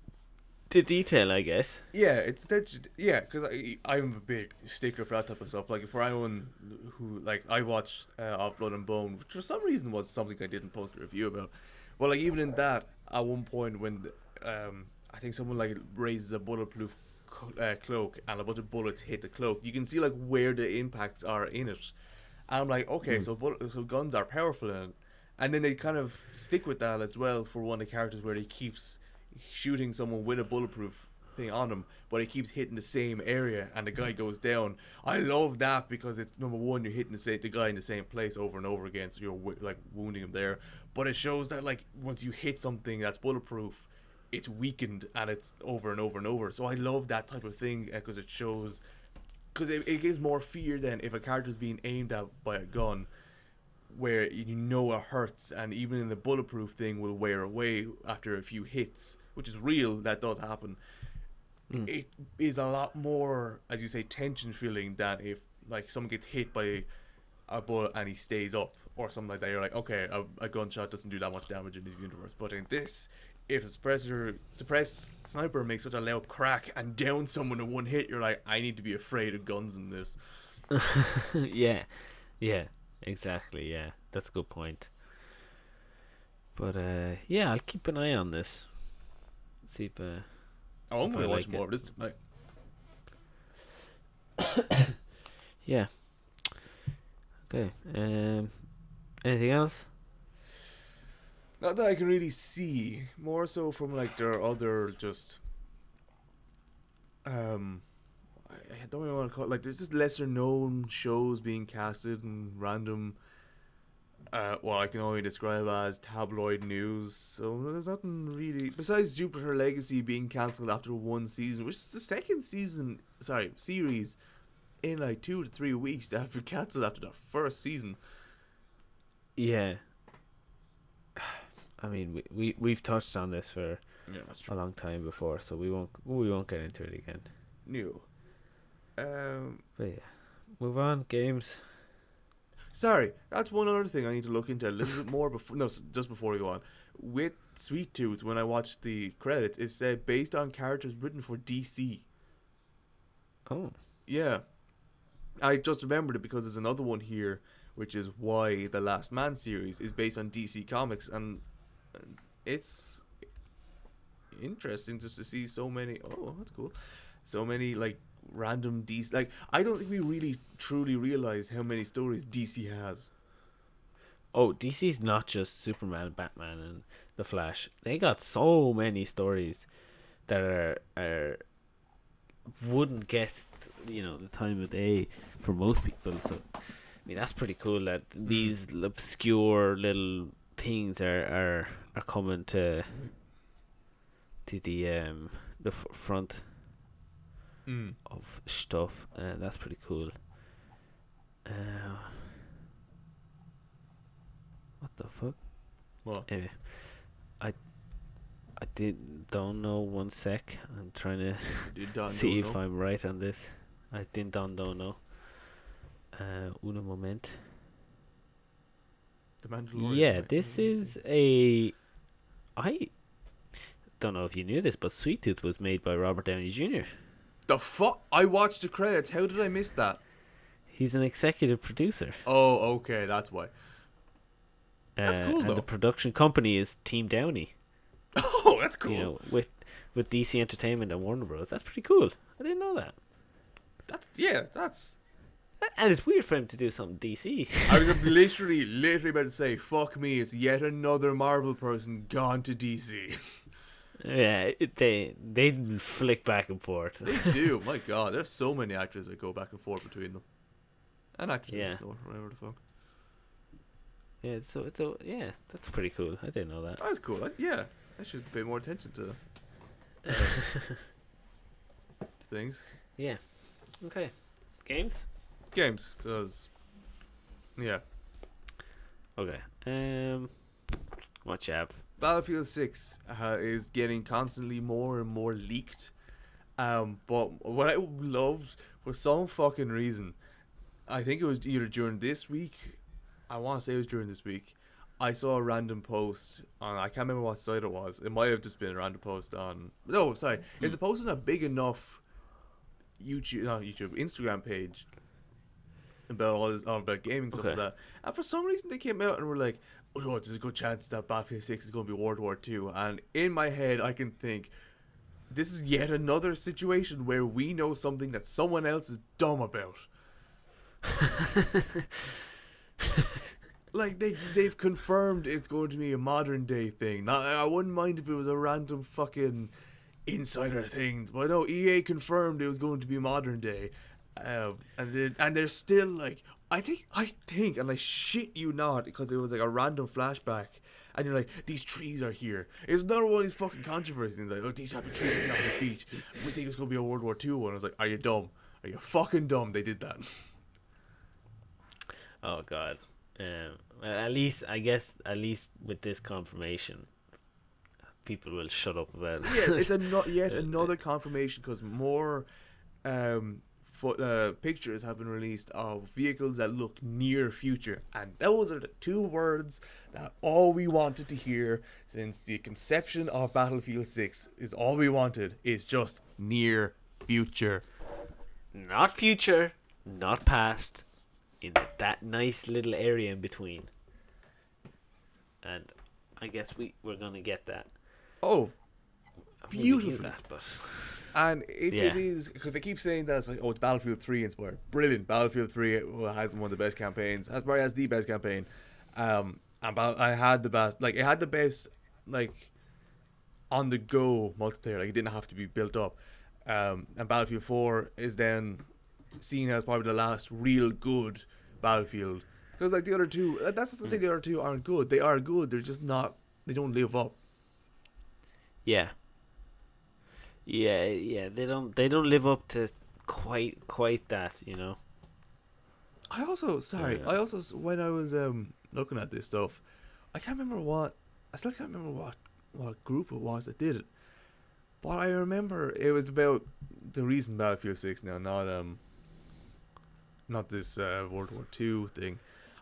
to detail, I guess. Yeah, it's that. Yeah, because I'm a big stickler for that type of stuff. Like, for anyone who like, I watched Off Blood and Bone, which for some reason was something I didn't post a review about. Well, like, even in that, at one point when I think someone like raises a bulletproof cloak and a bunch of bullets hit the cloak, you can see like where the impacts are in it. And I'm like, okay, so guns are powerful in it. And then they kind of stick with that as well for one of the characters where he keeps shooting someone with a bulletproof thing on him, but he keeps hitting the same area and the guy goes down. I love that because it's, number one, you're hitting the guy in the same place over and over again, so you're like wounding him there. But it shows that like once you hit something that's bulletproof, it's weakened and it's over and over and over. So I love that type of thing because it shows, because it gives more fear than if a character's being aimed at by a gun, where you know it hurts, and even in the bulletproof thing will wear away after a few hits, which is real, that does happen. It is a lot more, as you say, tension feeling than if like someone gets hit by a bullet and he stays up or something like that. You're like, okay, a gunshot doesn't do that much damage in this universe. But in this, if a suppressed sniper makes such a loud crack and downs someone in one hit, you're like, I need to be afraid of guns in this. Yeah, exactly. Yeah, that's a good point. But yeah, I'll keep an eye on this. See if I'm going to watch like more of this tonight. yeah. Okay. Anything else? Not that I can really see. More so from like their other just I don't even want to call it, like, there's just lesser known shows being casted and random what I can only describe as tabloid news. So there's nothing really besides Jupiter Legacy being cancelled after one season, which is the second series in like 2 to 3 weeks to have been cancelled after the first season. Yeah. I mean, we've touched on this for a long time before, so we won't get into it again. New. But yeah, move on. Games. Sorry, that's one other thing I need to look into a little bit more before. No, just before we go on. With Sweet Tooth, when I watched the credits, it said based on characters written for DC. Oh. Yeah, I just remembered it because there's another one here, which is why the Last Man series is based on DC Comics, and it's interesting just to see so many. Oh, that's cool. So many like random DC. Like, I don't think we really truly realize how many stories DC has. Oh, DC's not just Superman, Batman, and the Flash. They got so many stories that are wouldn't get the time of day for most people. So I mean, that's pretty cool that these obscure little things are coming to the front of stuff. That's pretty cool. What the fuck? What? Anyway, I don't know. 1 sec. I'm trying to see if I'm right on this. I don't know. Uno moment. The Mandalorian. Yeah, this is a. I don't know if you knew this, but Sweet Tooth was made by Robert Downey Jr. The fuck? I watched the credits. How did I miss that? He's an executive producer. Oh, okay, that's why. That's cool, though. And the production company is Team Downey. Oh, that's cool. With DC Entertainment and Warner Bros. That's pretty cool. I didn't know that. That's. And it's weird for him to do something DC. I was literally about to say, fuck me, it's yet another Marvel person gone to DC. Yeah, they flick back and forth. They do. My God, there's so many actors that go back and forth between them, and actresses, or whatever the fuck. Yeah, so yeah, that's pretty cool. I didn't know that. That's cool. I should pay more attention to things. Yeah. Okay. Games, because yeah. Okay. What you have? Battlefield 6 is getting constantly more and more leaked. But what I loved, for some fucking reason, I think it was either during this week, I want to say it was during this week, I saw a random post on, I can't remember what site it was. It might have just been a random post on, no, sorry. It's a post on a big enough Instagram page about all this, about gaming stuff Okay. like that. And for some reason they came out and were like, oh, there's a good chance that Battlefield 6 is going to be World War II. And in my head, I can think, this is yet another situation where we know something that someone else is dumb about. Like, they've confirmed it's going to be a modern day thing. Now, I wouldn't mind if it was a random fucking insider thing, but no, EA confirmed it was going to be modern day. And they're still like, I think, and I shit you not, because it was like a random flashback, and you're like, these trees are here. It's another one of these fucking controversies. Like, oh, these happy trees are here on this beach. We think it's gonna be a World War II one. I was like, are you dumb? Are you fucking dumb? They did that. Oh God. At least with this confirmation, people will shut up about it. Yeah, it's yet another confirmation, because more pictures have been released of vehicles that look near future, and those are the two words that all we wanted to hear since the conception of Battlefield 6. Is all we wanted is just near future. Not future, not past, in that nice little area in between. And I guess we're gonna get that. Oh, beautiful. That, but and if it is, because they keep saying that it's like, oh, it's Battlefield 3 inspired. Brilliant. Battlefield 3 has one of the best campaigns. Probably has the best campaign. I had the best, like, it had the best, like, on the go multiplayer. Like, it didn't have to be built up. And Battlefield 4 is then seen as probably the last real good Battlefield. Because, like, the other two, that's not to say the other two aren't good. They are good. They're just not, they don't live up. Yeah. They don't live up to quite that, you know. I also when I was looking at this stuff, I still can't remember what group it was that did it. But I remember it was about the recent Battlefield 6 now, not this World War II thing.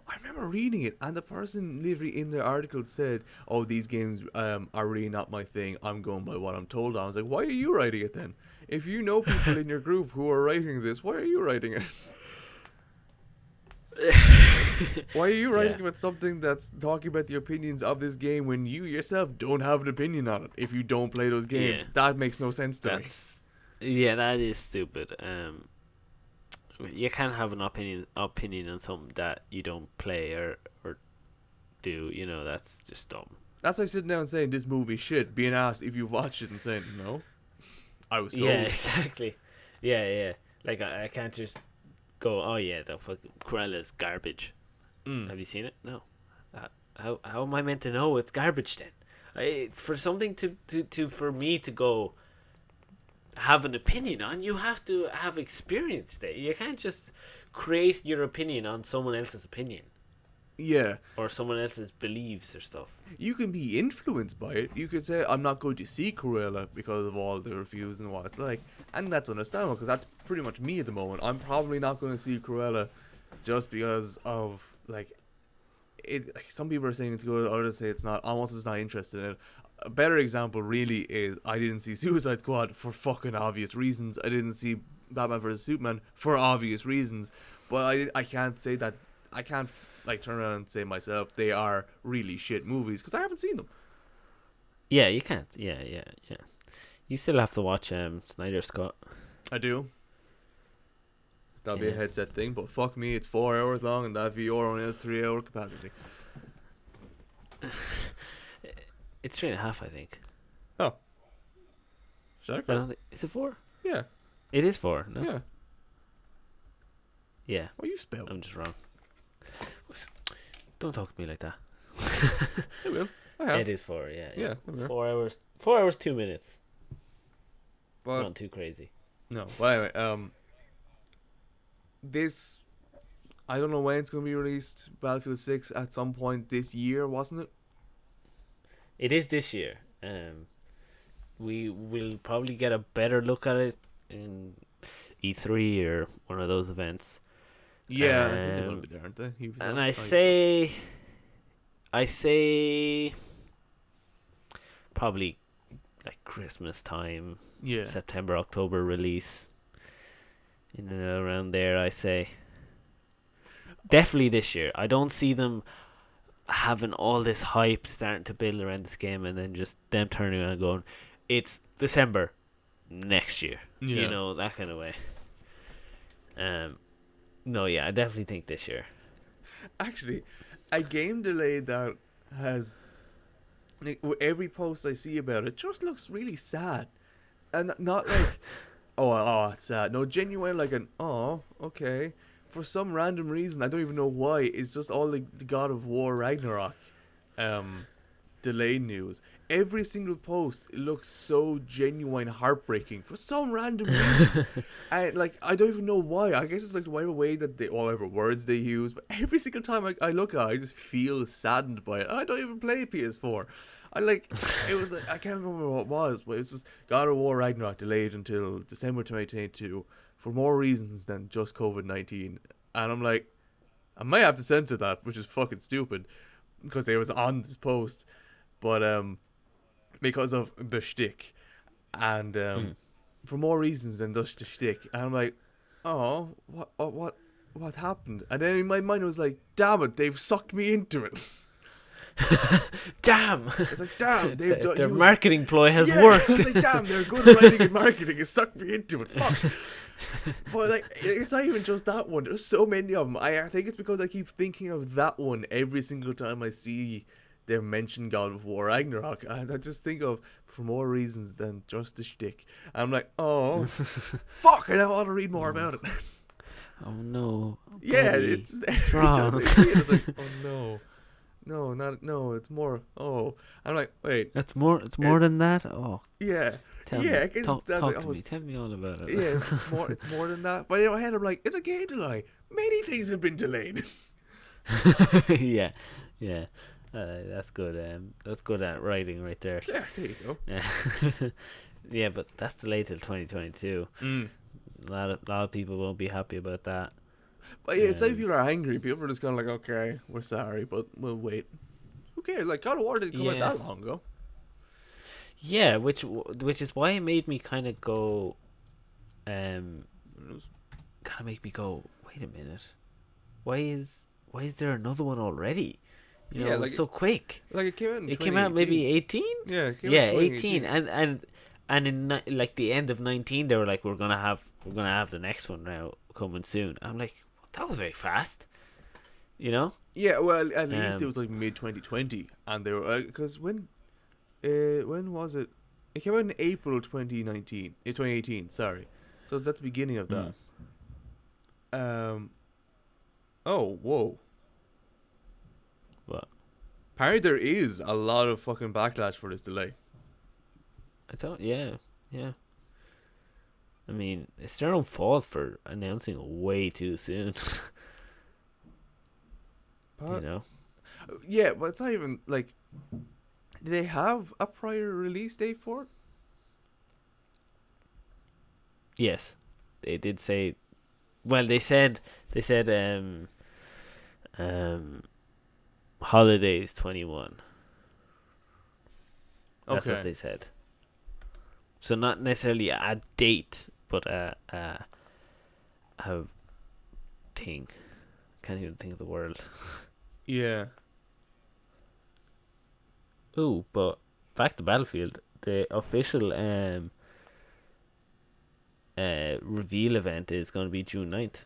I remember reading it, and the person literally in the article said, oh, these games are really not my thing. I'm going by what I'm told. I was like, why are you writing it then? If you know people in your group who are writing this, why are you writing it? Why are you writing about something that's talking about the opinions of this game when you yourself don't have an opinion on it? If you don't play those games, that makes no sense to me. Yeah, that is stupid. You can't have an opinion on something that you don't play or do. You know, that's just dumb. That's like sitting down and saying this movie shit, being asked if you've watched it and saying no. I was told. Yeah, exactly. Yeah. Like I can't just go, oh yeah, the fucking Cruella's garbage. Have you seen it? No. How am I meant to know it's garbage then? It's for something for me to go have an opinion on. You have to have experienced it. You can't just create your opinion on someone else's opinion. Yeah. Or someone else's beliefs or stuff. You can be influenced by it. You could say, I'm not going to see Cruella because of all the reviews and what it's like. And that's understandable, because that's pretty much me at the moment. I'm probably not going to see Cruella just because of, like, it. Like, some people are saying it's good, others say it's not. I'm also just not interested in it. A better example really is I didn't see Suicide Squad for fucking obvious reasons. I didn't see Batman vs Superman for obvious reasons. But I can't say that. I can't like turn around and say myself they are really shit movies because I haven't seen them. Yeah, you can't. Yeah. You still have to watch Snyder Scott. I do. That'll be a headset thing, but fuck me, it's 4 hours long and that VR only has 3 hour capacity. It's 3.5, I think. Oh. Should I is it 4? Yeah. It is 4, no? Yeah. Yeah. What you spell? I'm just wrong. Don't talk to me like that. I will. I have. It is 4, yeah. 4 hours. 4 hours, 2 minutes. But not too crazy. No. But anyway, this, I don't know when it's going to be released. Battlefield 6 at some point this year, wasn't it? It is this year. We will probably get a better look at it in E3 or one of those events. Yeah, I think they're gonna be there, aren't they? And I say probably like Christmas time, yeah. September, October release, in and around there. I say definitely this year. I don't see them having all this hype starting to build around this game and then just them turning around and going, it's December next year. Yeah. You know, that kind of way. No, yeah, I definitely think this year. Actually, a game delay that has like, every post I see about it just looks really sad, and not like oh it's sad. No, genuine like an oh okay. For some random reason, I don't even know why. It's just all the God of War Ragnarok delay news. Every single post looks so genuine heartbreaking for some random reason. And like I don't even know why. I guess it's like whatever way that they whatever words they use, but every single time I look at it, I just feel saddened by it. I don't even play PS4. I like it was I can't remember what it was, but it was just God of War Ragnarok delayed until December 2022 for more reasons than just COVID-19. And I'm like, I might have to censor that, which is fucking stupid because they was on this post. But because of the shtick, and for more reasons than just the shtick, and I'm like, oh, what happened? And then in my mind it was like, damn it, they've sucked me into it. Damn! It's like, damn, they've done their marketing ploy has yeah, worked. It's like, damn, they're good at writing and marketing. It sucked me into it. Fuck. But like, it's not even just that one. There's so many of them. I think it's because I keep thinking of that one every single time I see they mention God of War Ragnarok, and I just think of for more reasons than just the shtick. And I'm like, oh, fuck! I don't want to read more about it. Oh no! Yeah, buddy. it's wrong. it's like, oh no, it's more. Oh, I'm like, wait, It's more than that. Oh, yeah, tell yeah. me. I guess Talk like, to me. Tell me all about it. Yeah, it's more than that. But in my head, I'm like, it's a game delay. Many things have been delayed. yeah. That's good. That's good at writing right there. Yeah, there you go. Yeah, yeah, but that's delayed till 2022. A lot of people won't be happy about that. But yeah, it's like people are angry. People are just kind of like, okay, we're sorry, but we'll wait. Who cares? Like, God of War didn't come out that long ago. Yeah, which is why it made me kind of go, kind of make me go, wait a minute, why is there another one already? You know, like so quick. Like it came out. It came out maybe 18. Yeah, it came yeah, out 18, and in like the end of 19, they were like, we're gonna have the next one now coming soon. I'm like, that was very fast. You know? Yeah, well, at least it was like mid 2020, and they were because when was it? It came out in April 2018. Sorry, so it's at the beginning of that. Oh, whoa. What? Apparently there is a lot of fucking backlash for this delay. I thought, yeah. I mean, it's their own fault for announcing way too soon. You know? Yeah, but it's not even like. Did they have a prior release date for it? Yes, they did say. Well, they said holidays 21. That's what they said. So not necessarily a date, but a thing. Can't even think of the word. Yeah. Ooh, but back to Battlefield. The official reveal event is going to be June 9th.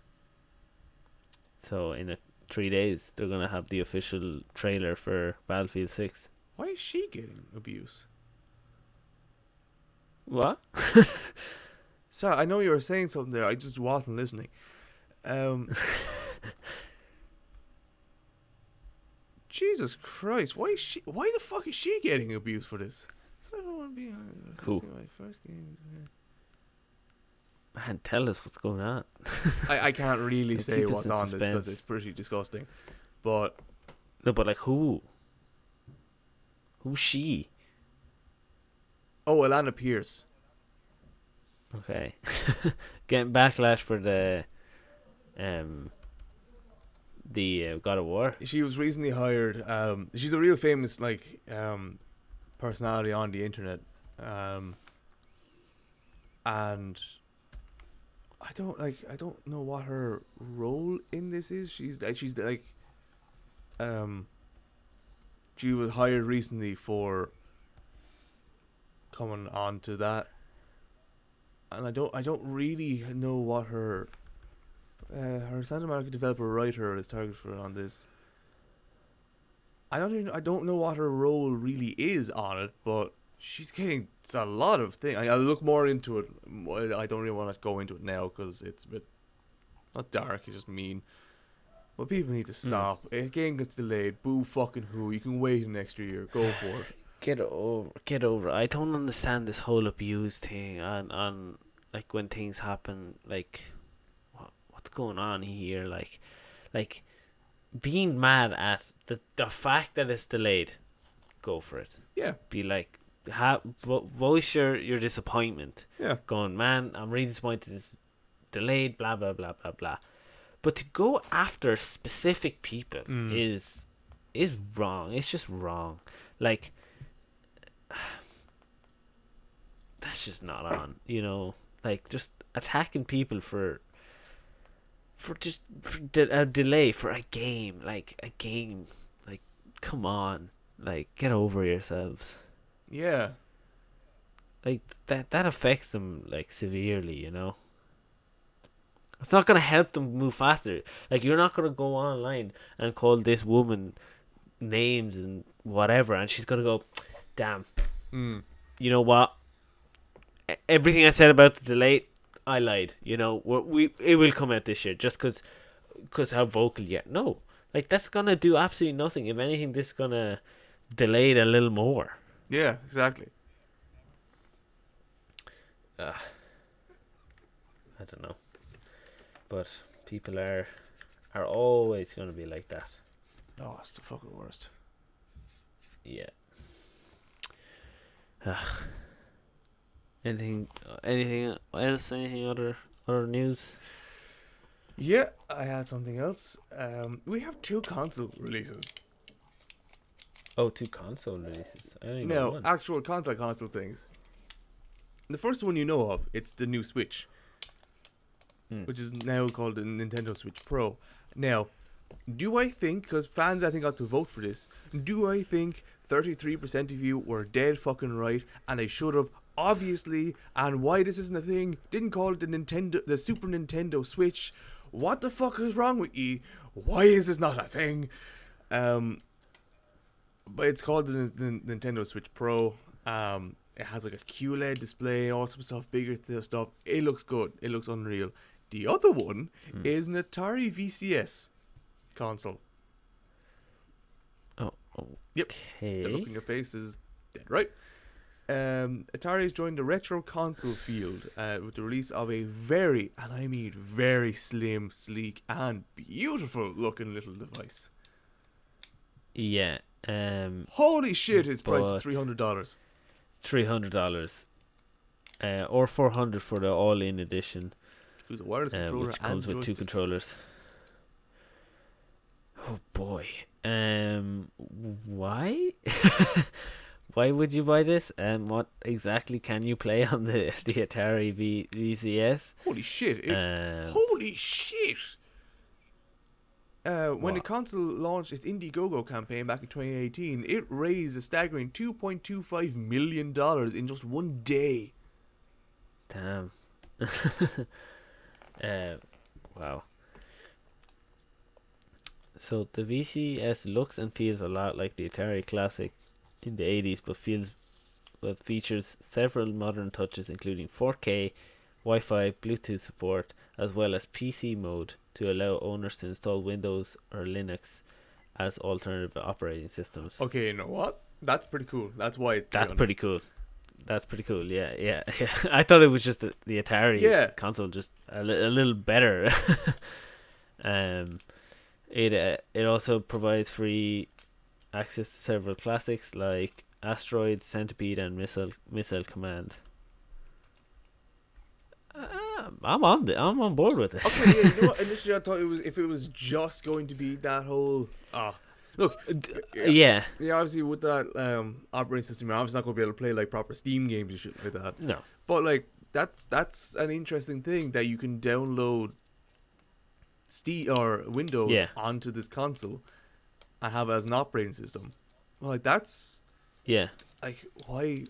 So in 3 days, they're going to have the official trailer for Battlefield 6. Why is she getting abuse? What? Sorry, I know you were saying something there. I just wasn't listening. Jesus Christ! Why the fuck is she getting abuse for this? I don't want to be Cool. my first game. Man, tell us what's going on. I can't really Keep say us what's in on this because suspense. it's pretty disgusting. But No, but like who? Who's she? Oh, Alana Pierce. Okay. Getting backlash for the God of War. She was recently hired. She's a real famous personality on the internet. And I don't know what her role in this is. She was hired recently for coming on to that, and I don't really know what her Santa Monica developer writer is targeted for on this. I don't know what her role really is on it, but she's getting a lot of things. I'll look more into it. I don't really want to go into it now because it's a bit not dark. It's just mean. But people need to stop. If a game gets delayed, boo fucking who. You can wait an extra year. Go for it. Get over. I don't understand this whole abuse thing on like when things happen. Like, what's going on here? Like being mad at the fact that it's delayed. Go for it. Yeah. Be like, voice your disappointment. Yeah. Going, man, I'm really disappointed. It's delayed. Blah blah blah blah blah. But to go after specific people is wrong. It's just wrong. Like, that's just not on. You know, like just attacking people for a delay for a game. Like come on. Like, get over yourselves. Yeah. Like that affects them like severely. You know. It's not going to help them move faster. Like, you're not going to go online and call this woman names and whatever, and she's going to go, damn, you know what? Everything I said about the delay, I lied. You know, it will come out this year just because how vocal yet. No. Like, that's going to do absolutely nothing. If anything, this is going to delay it a little more. Yeah, exactly. I don't know. But people are always going to be like that. Oh, it's the fucking worst. Yeah. Anything else? Anything other news? Yeah, I had something else. We have 2 console releases. Oh, 2 console releases. I only know No, one. actual console things. The first one you know of, it's the new Switch. Which is now called the Nintendo Switch Pro. Now, do I think, because fans I think got to vote for this, do I think 33% of you were dead fucking right and I should have, obviously, and why this isn't a thing, didn't call it the Super Nintendo Switch? What the fuck is wrong with you? Why is this not a thing? But it's called the Nintendo Switch Pro. It has like a QLED display, all some stuff, bigger stuff. It looks good. It looks unreal. The other one is an Atari VCS console. Oh, yep. okay. The look in your face is dead right. Atari has joined the retro console field with the release of a very, and I mean very slim, sleek, and beautiful looking little device. Yeah. Holy shit! Its price is $300. $300. Or $400 for the all-in edition. It was a wireless controller which comes and with joystick. 2 controllers. Oh boy. Why? Why would you buy this? And what exactly can you play on the Atari VCS? Holy shit! Holy shit! When the console launched its Indiegogo campaign back in 2018, it raised a staggering $2.25 million in just one day. Damn. Wow. So the VCS looks and feels a lot like the Atari Classic in the 80s, but features several modern touches, including 4K, Wi-Fi, Bluetooth support, as well as PC mode to allow owners to install Windows or Linux as alternative operating systems. Okay, you know what? That's pretty cool. That's why it's That's pretty cool. That's pretty cool. Yeah. I thought it was just the Atari console, just a little better. It also provides free access to several classics like asteroid, centipede, and missile command. I'm on board with it. Okay, yeah, you know what? Initially, I thought if it was just going to be that whole look, Yeah. obviously with that operating system, you're obviously not going to be able to play like proper Steam games and shit like that. No. But like that's an interesting thing that you can download Steam or Windows onto this console and have it as an operating system. Well, like that's like why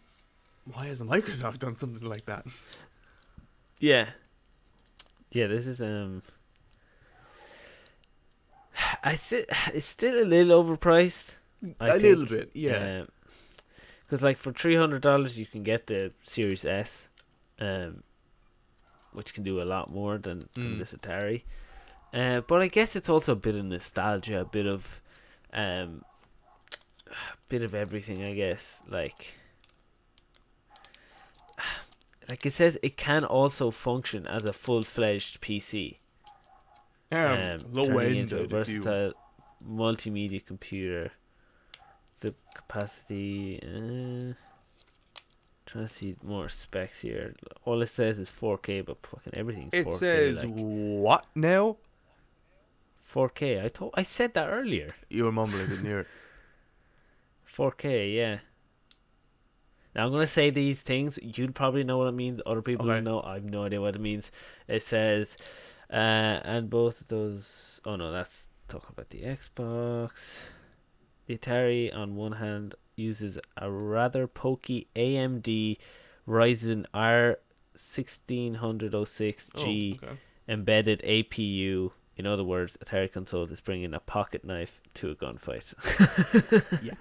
hasn't Microsoft done something like that? Yeah. This is it's still a little overpriced. A little bit, yeah. Because like for $300 you can get the Series S, which can do a lot more than this Atari. But I guess it's also a bit of nostalgia, a bit of everything. I guess like it says it can also function as a full-fledged PC. Low turning end, into a versatile multimedia computer. The capacity. Trying to see more specs here. All it says is 4K, but fucking everything's 4K. It says what now? 4K. I said that earlier. You were mumbling, didn't hear it. 4K, yeah. Now I'm gonna say these things. You'd probably know what it means. Other people don't know. I have no idea what it means. It says, and both of those. Oh no, that's talking about the Xbox. The Atari, on one hand, uses a rather pokey AMD Ryzen R1606G embedded APU. In other words, Atari console is bringing a pocket knife to a gunfight. Yeah.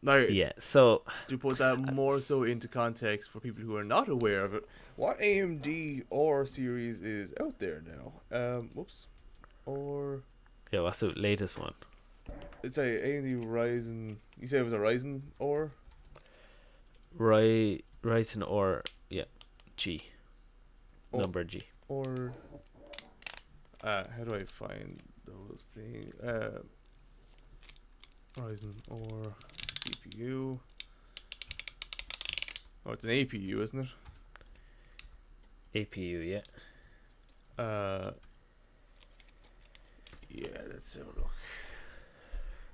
Now, so to put that more so into context for people who are not aware of it, what AMD or series is out there now? What's the latest one? It's a AMD Ryzen. You said it was a Ryzen or? Ryzen or G. Number G. Or how do I find those things? Ryzen or CPU. Oh, it's an APU, isn't it? APU, yeah. Yeah, let's have a look.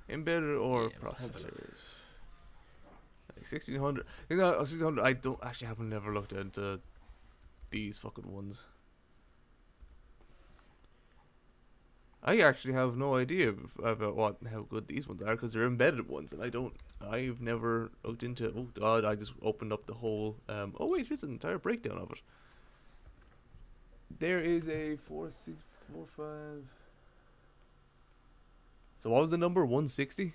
Embedded or processors. Like 1600. You know, 1600. I haven't never looked into these fucking ones. I actually have no idea about how good these ones are because they're embedded ones, and I've never looked into it. Oh god, I just opened up the whole. Oh wait, here's an entire breakdown of it. There is a 4645. So what was the number? 160.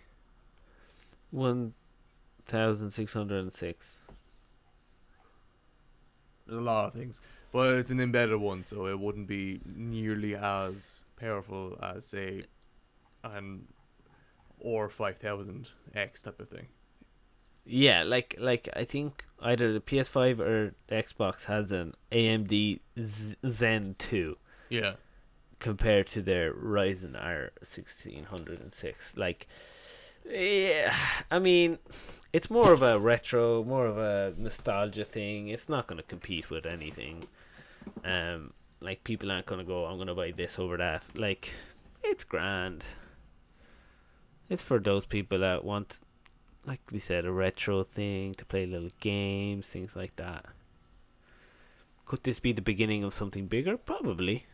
1606. There's a lot of things, but it's an embedded one, so it wouldn't be nearly as powerful as say an or 5000X type of thing. Yeah, like I think either the PS5 or the Xbox has an AMD Zen 2. Yeah. Compared to their Ryzen R1606. Like, yeah, I mean, it's more of a retro, more of a nostalgia thing. It's not going to compete with anything. Like, people aren't going to go, I'm going to buy this over that. Like, it's grand. It's for those people that want, like we said, a retro thing to play little games, things like that. Could this be the beginning of something bigger? Probably.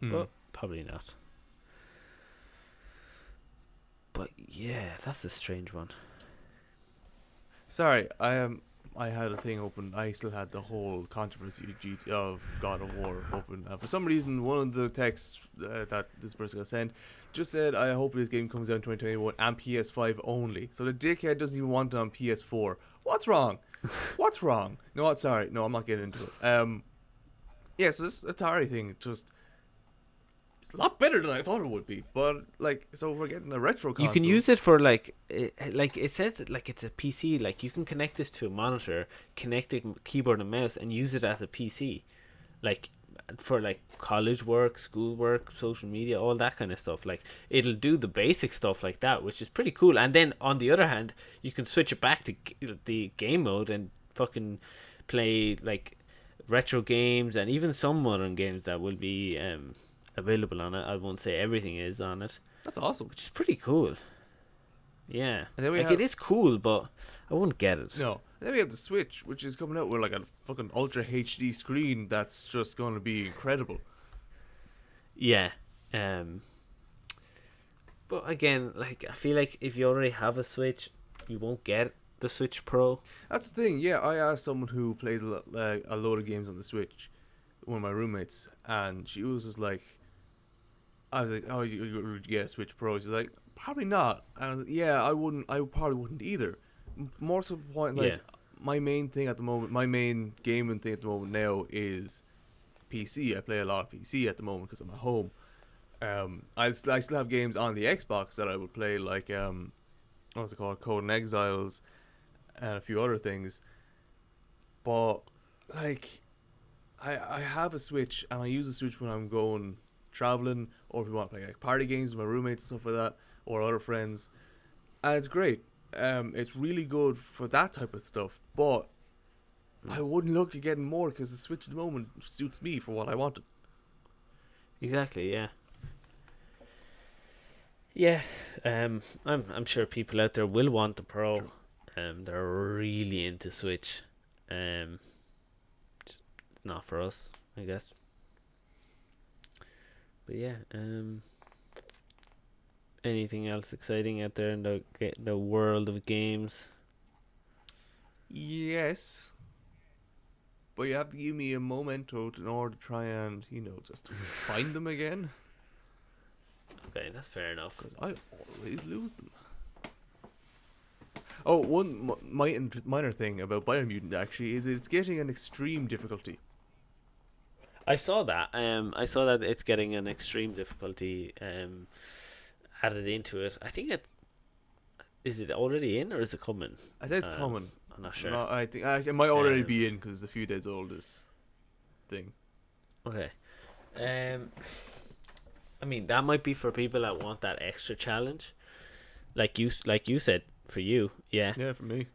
But probably not. But yeah, that's a strange one. Sorry, I had a thing open. I still had the whole controversy of God of War open. For some reason, one of the texts that this person got sent just said, "I hope this game comes out in 2021 and PS5 only." So the dickhead doesn't even want it on PS4. What's wrong? What's wrong? No, sorry, no, I'm not getting into it. Yeah, so this Atari thing just. It's a lot better than I thought it would be, but like, so we're getting a retro console. You can use it for like it says that like it's a PC. Like you can connect this to a monitor, connect a keyboard and mouse, and use it as a PC. Like for like college work, school work, social media, all that kind of stuff. Like it'll do the basic stuff like that, which is pretty cool. And then on the other hand, you can switch it back to the game mode and fucking play like retro games and even some modern games that will be available on it. I won't say everything is on it, That's awesome. which is pretty cool. Yeah, And then we like have- it is cool, but I wouldn't get it. No. And then we have the Switch, which is coming out with like a fucking Ultra HD screen that's just going to be incredible. Yeah. But again, like I feel like if you already have a Switch, you won't get the Switch Pro. That's the thing. Yeah, I asked someone who plays a load of games on the Switch, one of my roommates, and she was just like, I was like, oh, would you get a Switch Pro? She's like, probably not. And I was like, yeah, I wouldn't. I probably wouldn't either. More to the point, like Yeah. my main thing at the moment, my main gaming thing at the moment now is PC. I play a lot of PC at the moment because I'm at home. I still have games on the Xbox that I would play, like what's it called, Code and Exiles, and a few other things. But like, I have a Switch and I use the Switch when I'm going traveling, or if we want to play like party games with my roommates and stuff like that, or other friends, and it's great. It's really good for that type of stuff. But I wouldn't look to getting more because the Switch at the moment suits me for what I wanted. Exactly. Yeah. Yeah. I'm sure people out there will want the Pro. True. They're really into Switch. Just not for us, I guess. But yeah. Anything else exciting out there in the world of games? Yes. But you have to give me a memento in order to try and, just find them again. Okay, that's fair enough. Because I always lose them. Oh, one minor thing about Biomutant actually is it's getting an extreme difficulty. I saw that. I saw that it's getting an extreme difficulty added into it. I think is it already in or is it coming? I think it's common. I'm not sure. No, I think actually, it might already Um, be in because it's a few days old. This thing. Okay. I mean that might be for people that want that extra challenge, like you said for you, yeah. Yeah, for me.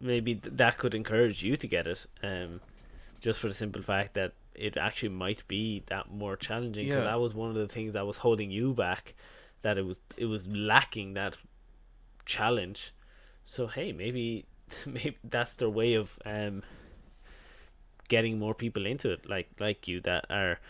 Maybe that could encourage you to get it. Just for the simple fact that it actually might be that more challenging. Because Yeah. that was one of the things that was holding you back. That it was lacking that challenge. So hey, maybe that's their way of getting more people into it, like you that are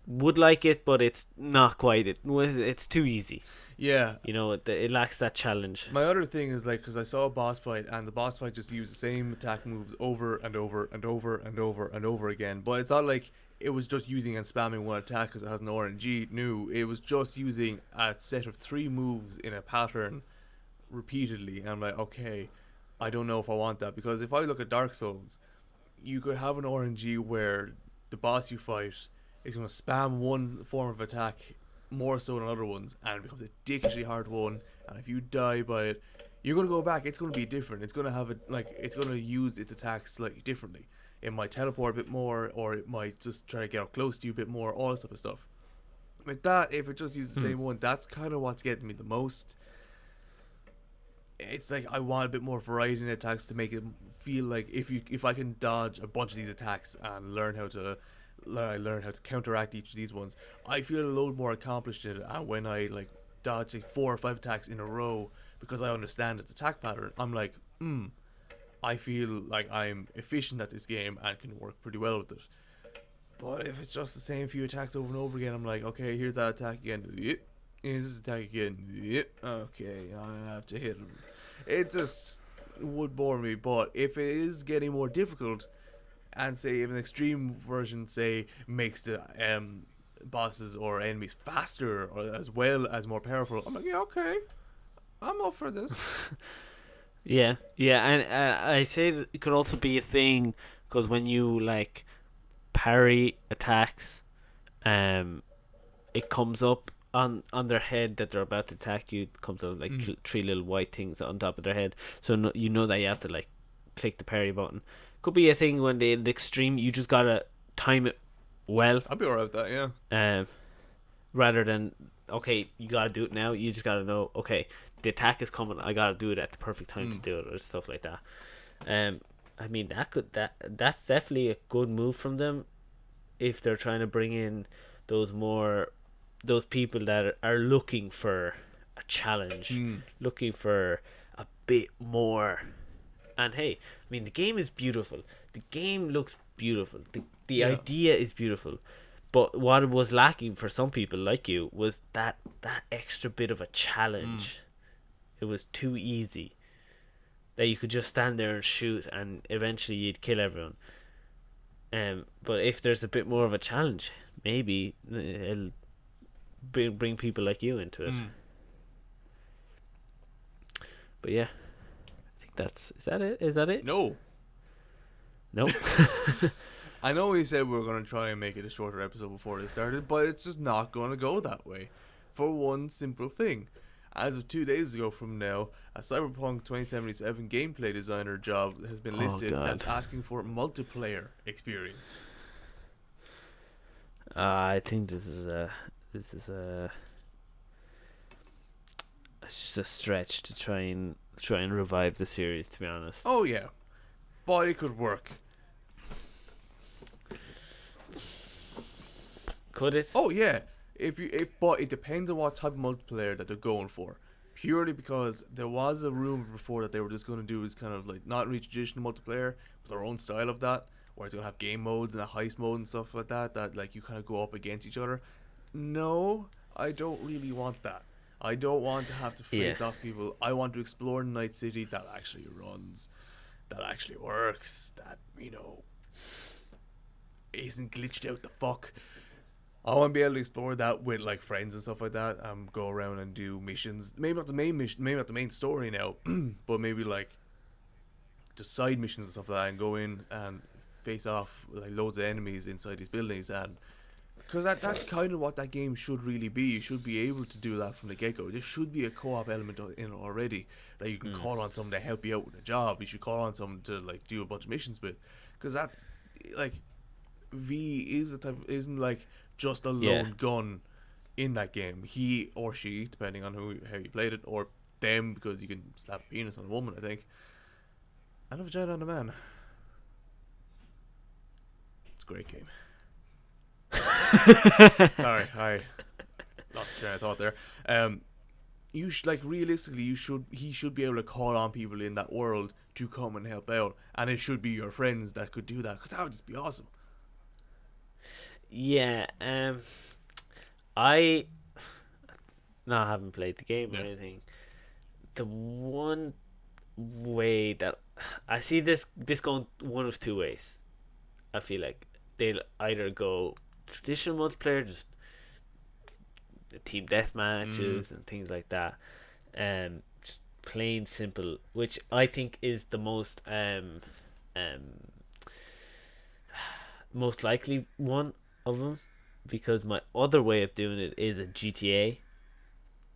would like it, but it's not quite. It's too easy. Yeah. It lacks that challenge. My other thing is like because I saw a boss fight and the boss fight just used the same attack moves over and over and over and over and over again. But it's not like it was just using and spamming one attack because it has an RNG. No, it was just using a set of 3 moves in a pattern repeatedly. And I'm like, okay, I don't know if I want that because if I look at Dark Souls, you could have an RNG where the boss you fight is going to spam one form of attack more so than other ones, and it becomes a ridiculously hard one. And if you die by it, you're going to go back. It's going to be different. It's going to have it's going to use its attacks slightly differently. It might teleport a bit more, or it might just try to get up close to you a bit more. All this type of stuff. With that, if it just uses the same one, that's kind of what's getting me the most. It's like I want a bit more variety in attacks to make it feel like if I can dodge a bunch of these attacks and learn how to counteract each of these ones, I feel a load more accomplished in it. And when I dodge 4 or 5 attacks in a row because I understand its attack pattern, I'm like, I feel like I'm efficient at this game and can work pretty well with it. But if it's just the same few attacks over and over again, I'm like, okay, here's that attack again. Yep. Here's this attack again. Yep. Okay, I have to hit him. It just would bore me. But if it is getting more difficult, and say if an extreme version makes the bosses or enemies faster or as well as more powerful, I'm like, yeah, okay, I'm up for this. Yeah, and I say that it could also be a thing because when you parry attacks, it comes up on their head that they're about to attack you. It comes up 3 little white things on top of their head, so you know that you have to click the parry button. Could be a thing when in the extreme you just gotta time it well, I'd be alright with that. Yeah. rather than, okay, you gotta do it now. You just gotta know, okay, the attack is coming. I gotta do it at the perfect time to do it, or stuff like that. I mean, that's definitely a good move from them if they're trying to bring in those people that are looking for a challenge, looking for a bit more. And hey, I mean, the game is beautiful. The game looks beautiful. The idea is beautiful. But what was lacking for some people like you was that extra bit of a challenge. It was too easy. That you could just stand there and shoot, and eventually you'd kill everyone. But if there's a bit more of a challenge, maybe it'll bring people like you into it. But yeah, I think is that it? Is that it? No. Nope. I know we said we were going to try and make it a shorter episode before it started, but it's just not going to go that way. For one simple thing. As of 2 days ago from now, a Cyberpunk 2077 gameplay designer job has been listed as asking for multiplayer experience. I think this is it's just a stretch to try and revive the series, to be honest. Oh yeah, but it could work. Could it? Oh yeah. But it depends on what type of multiplayer that they're going for. Purely because there was a rumor before that they were just going to do is kind of like not really traditional multiplayer, but their own style of that, where it's going to have game modes and a heist mode and stuff like that like you kind of go up against each other. No, I don't really want that. I don't want to have to face off people. I want to explore Night City that actually runs, that actually works, that, isn't glitched out the fuck. I want to be able to explore that with like friends and stuff like that. Go around and do missions. Maybe not the main mission, maybe not the main story now, but maybe like just side missions and stuff like that, and go in and face off like loads of enemies inside these buildings. And because that's kind of what that game should really be. You should be able to do that from the get go. There should be a co-op element in it already that you can call on someone to help you out with a job. You should call on someone to like do a bunch of missions with, because that like V is the type isn't like just a lone gun in that game. He or she, depending on how you played it, or them, because you can slap a penis on a woman, I think, and a vagina on a man. It's a great game. Sorry, I lost train of thought there. You should, like, realistically, he should be able to call on people in that world to come and help out, and it should be your friends that could do that, because that would just be awesome. Yeah, I haven't played the game or anything. The one way that I see this going one of two ways. I feel like they'll either go traditional multiplayer, just the team death matches and things like that, just plain simple, which I think is the most most likely one of them, because my other way of doing it is a GTA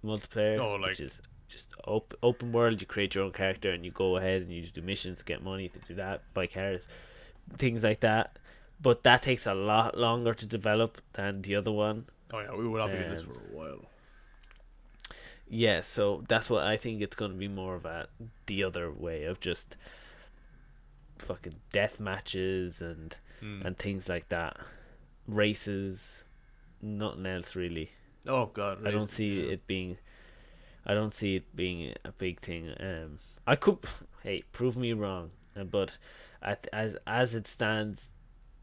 multiplayer, which is just open world. You create your own character and you go ahead and you just do missions to get money to do that, buy cars, things like that. But that takes a lot longer to develop than the other one. Oh yeah, we will not be in this for a while. Yeah, so that's what I think. It's going to be more of the other way of just fucking death matches and things like that. Races, nothing else really. Oh god, races, I don't see it being a big thing. I could, hey, prove me wrong, but as it stands,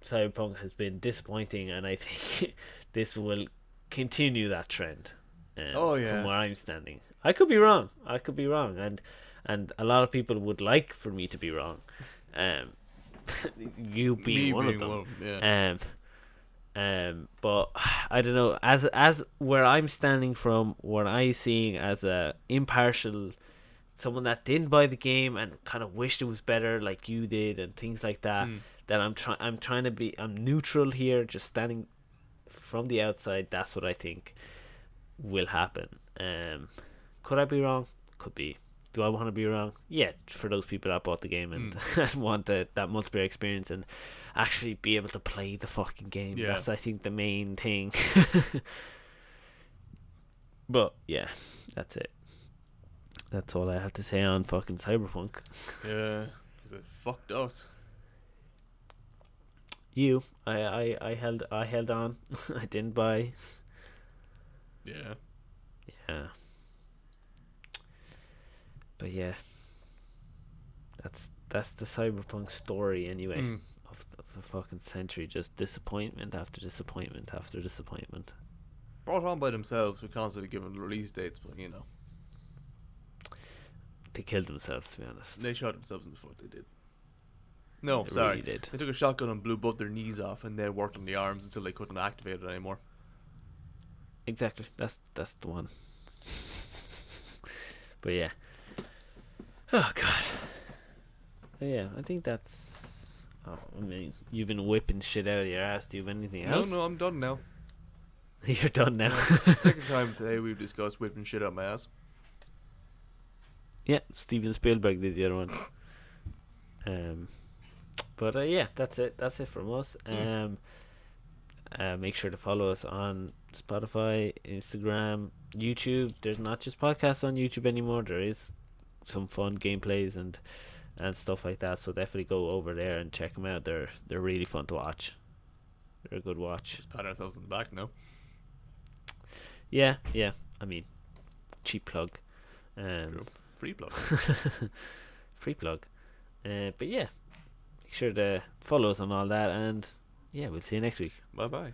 Cyberpunk has been disappointing, and I think this will continue that trend. From where I'm standing, I could be wrong, and a lot of people would like for me to be wrong. You being one of them. But I don't know, as where I'm standing from, what I'm seeing as a impartial, someone that didn't buy the game and kind of wished it was better like you did and things like that, that I'm trying to be, I'm neutral here, just standing from the outside. That's what I think will happen. Could I be wrong? Could be. Do I want to be wrong? Yeah, for those people that bought the game and, and want that multiplayer experience and actually be able to play the fucking game. Yeah. That's, I think, the main thing. But yeah, that's it. That's all I have to say on fucking Cyberpunk. Yeah, because it fucked us. I held on. I didn't buy. Yeah. Yeah. But yeah, that's the Cyberpunk story anyway. Of the fucking century. Just disappointment after disappointment after disappointment. Brought on by themselves. We constantly give them release dates, but you know, They killed themselves, to be honest. they shot themselves in the foot. They did. No, They sorry. really did. They took a shotgun and blew both their knees off, and they're working the arms until they couldn't activate it anymore. Exactly. That's the one. But yeah. Oh god. But yeah, I think that's. Oh, I mean, you've been whipping shit out of your ass. Do you have anything else? No, I'm done now. You're done now. Second time today we've discussed whipping shit out my ass. Yeah, Steven Spielberg did the other one. But yeah, that's it. That's it from us. Make sure to follow us on Spotify, Instagram, YouTube. There's not just podcasts on YouTube anymore. There is some fun gameplays and stuff like that. So definitely go over there and check them out. They're really fun to watch. They're a good watch. Just pat ourselves in the back now. Yeah. I mean, cheap plug. True. Free plug. Free plug. But yeah, make sure to follow us on all that, and yeah, we'll see you next week. Bye bye.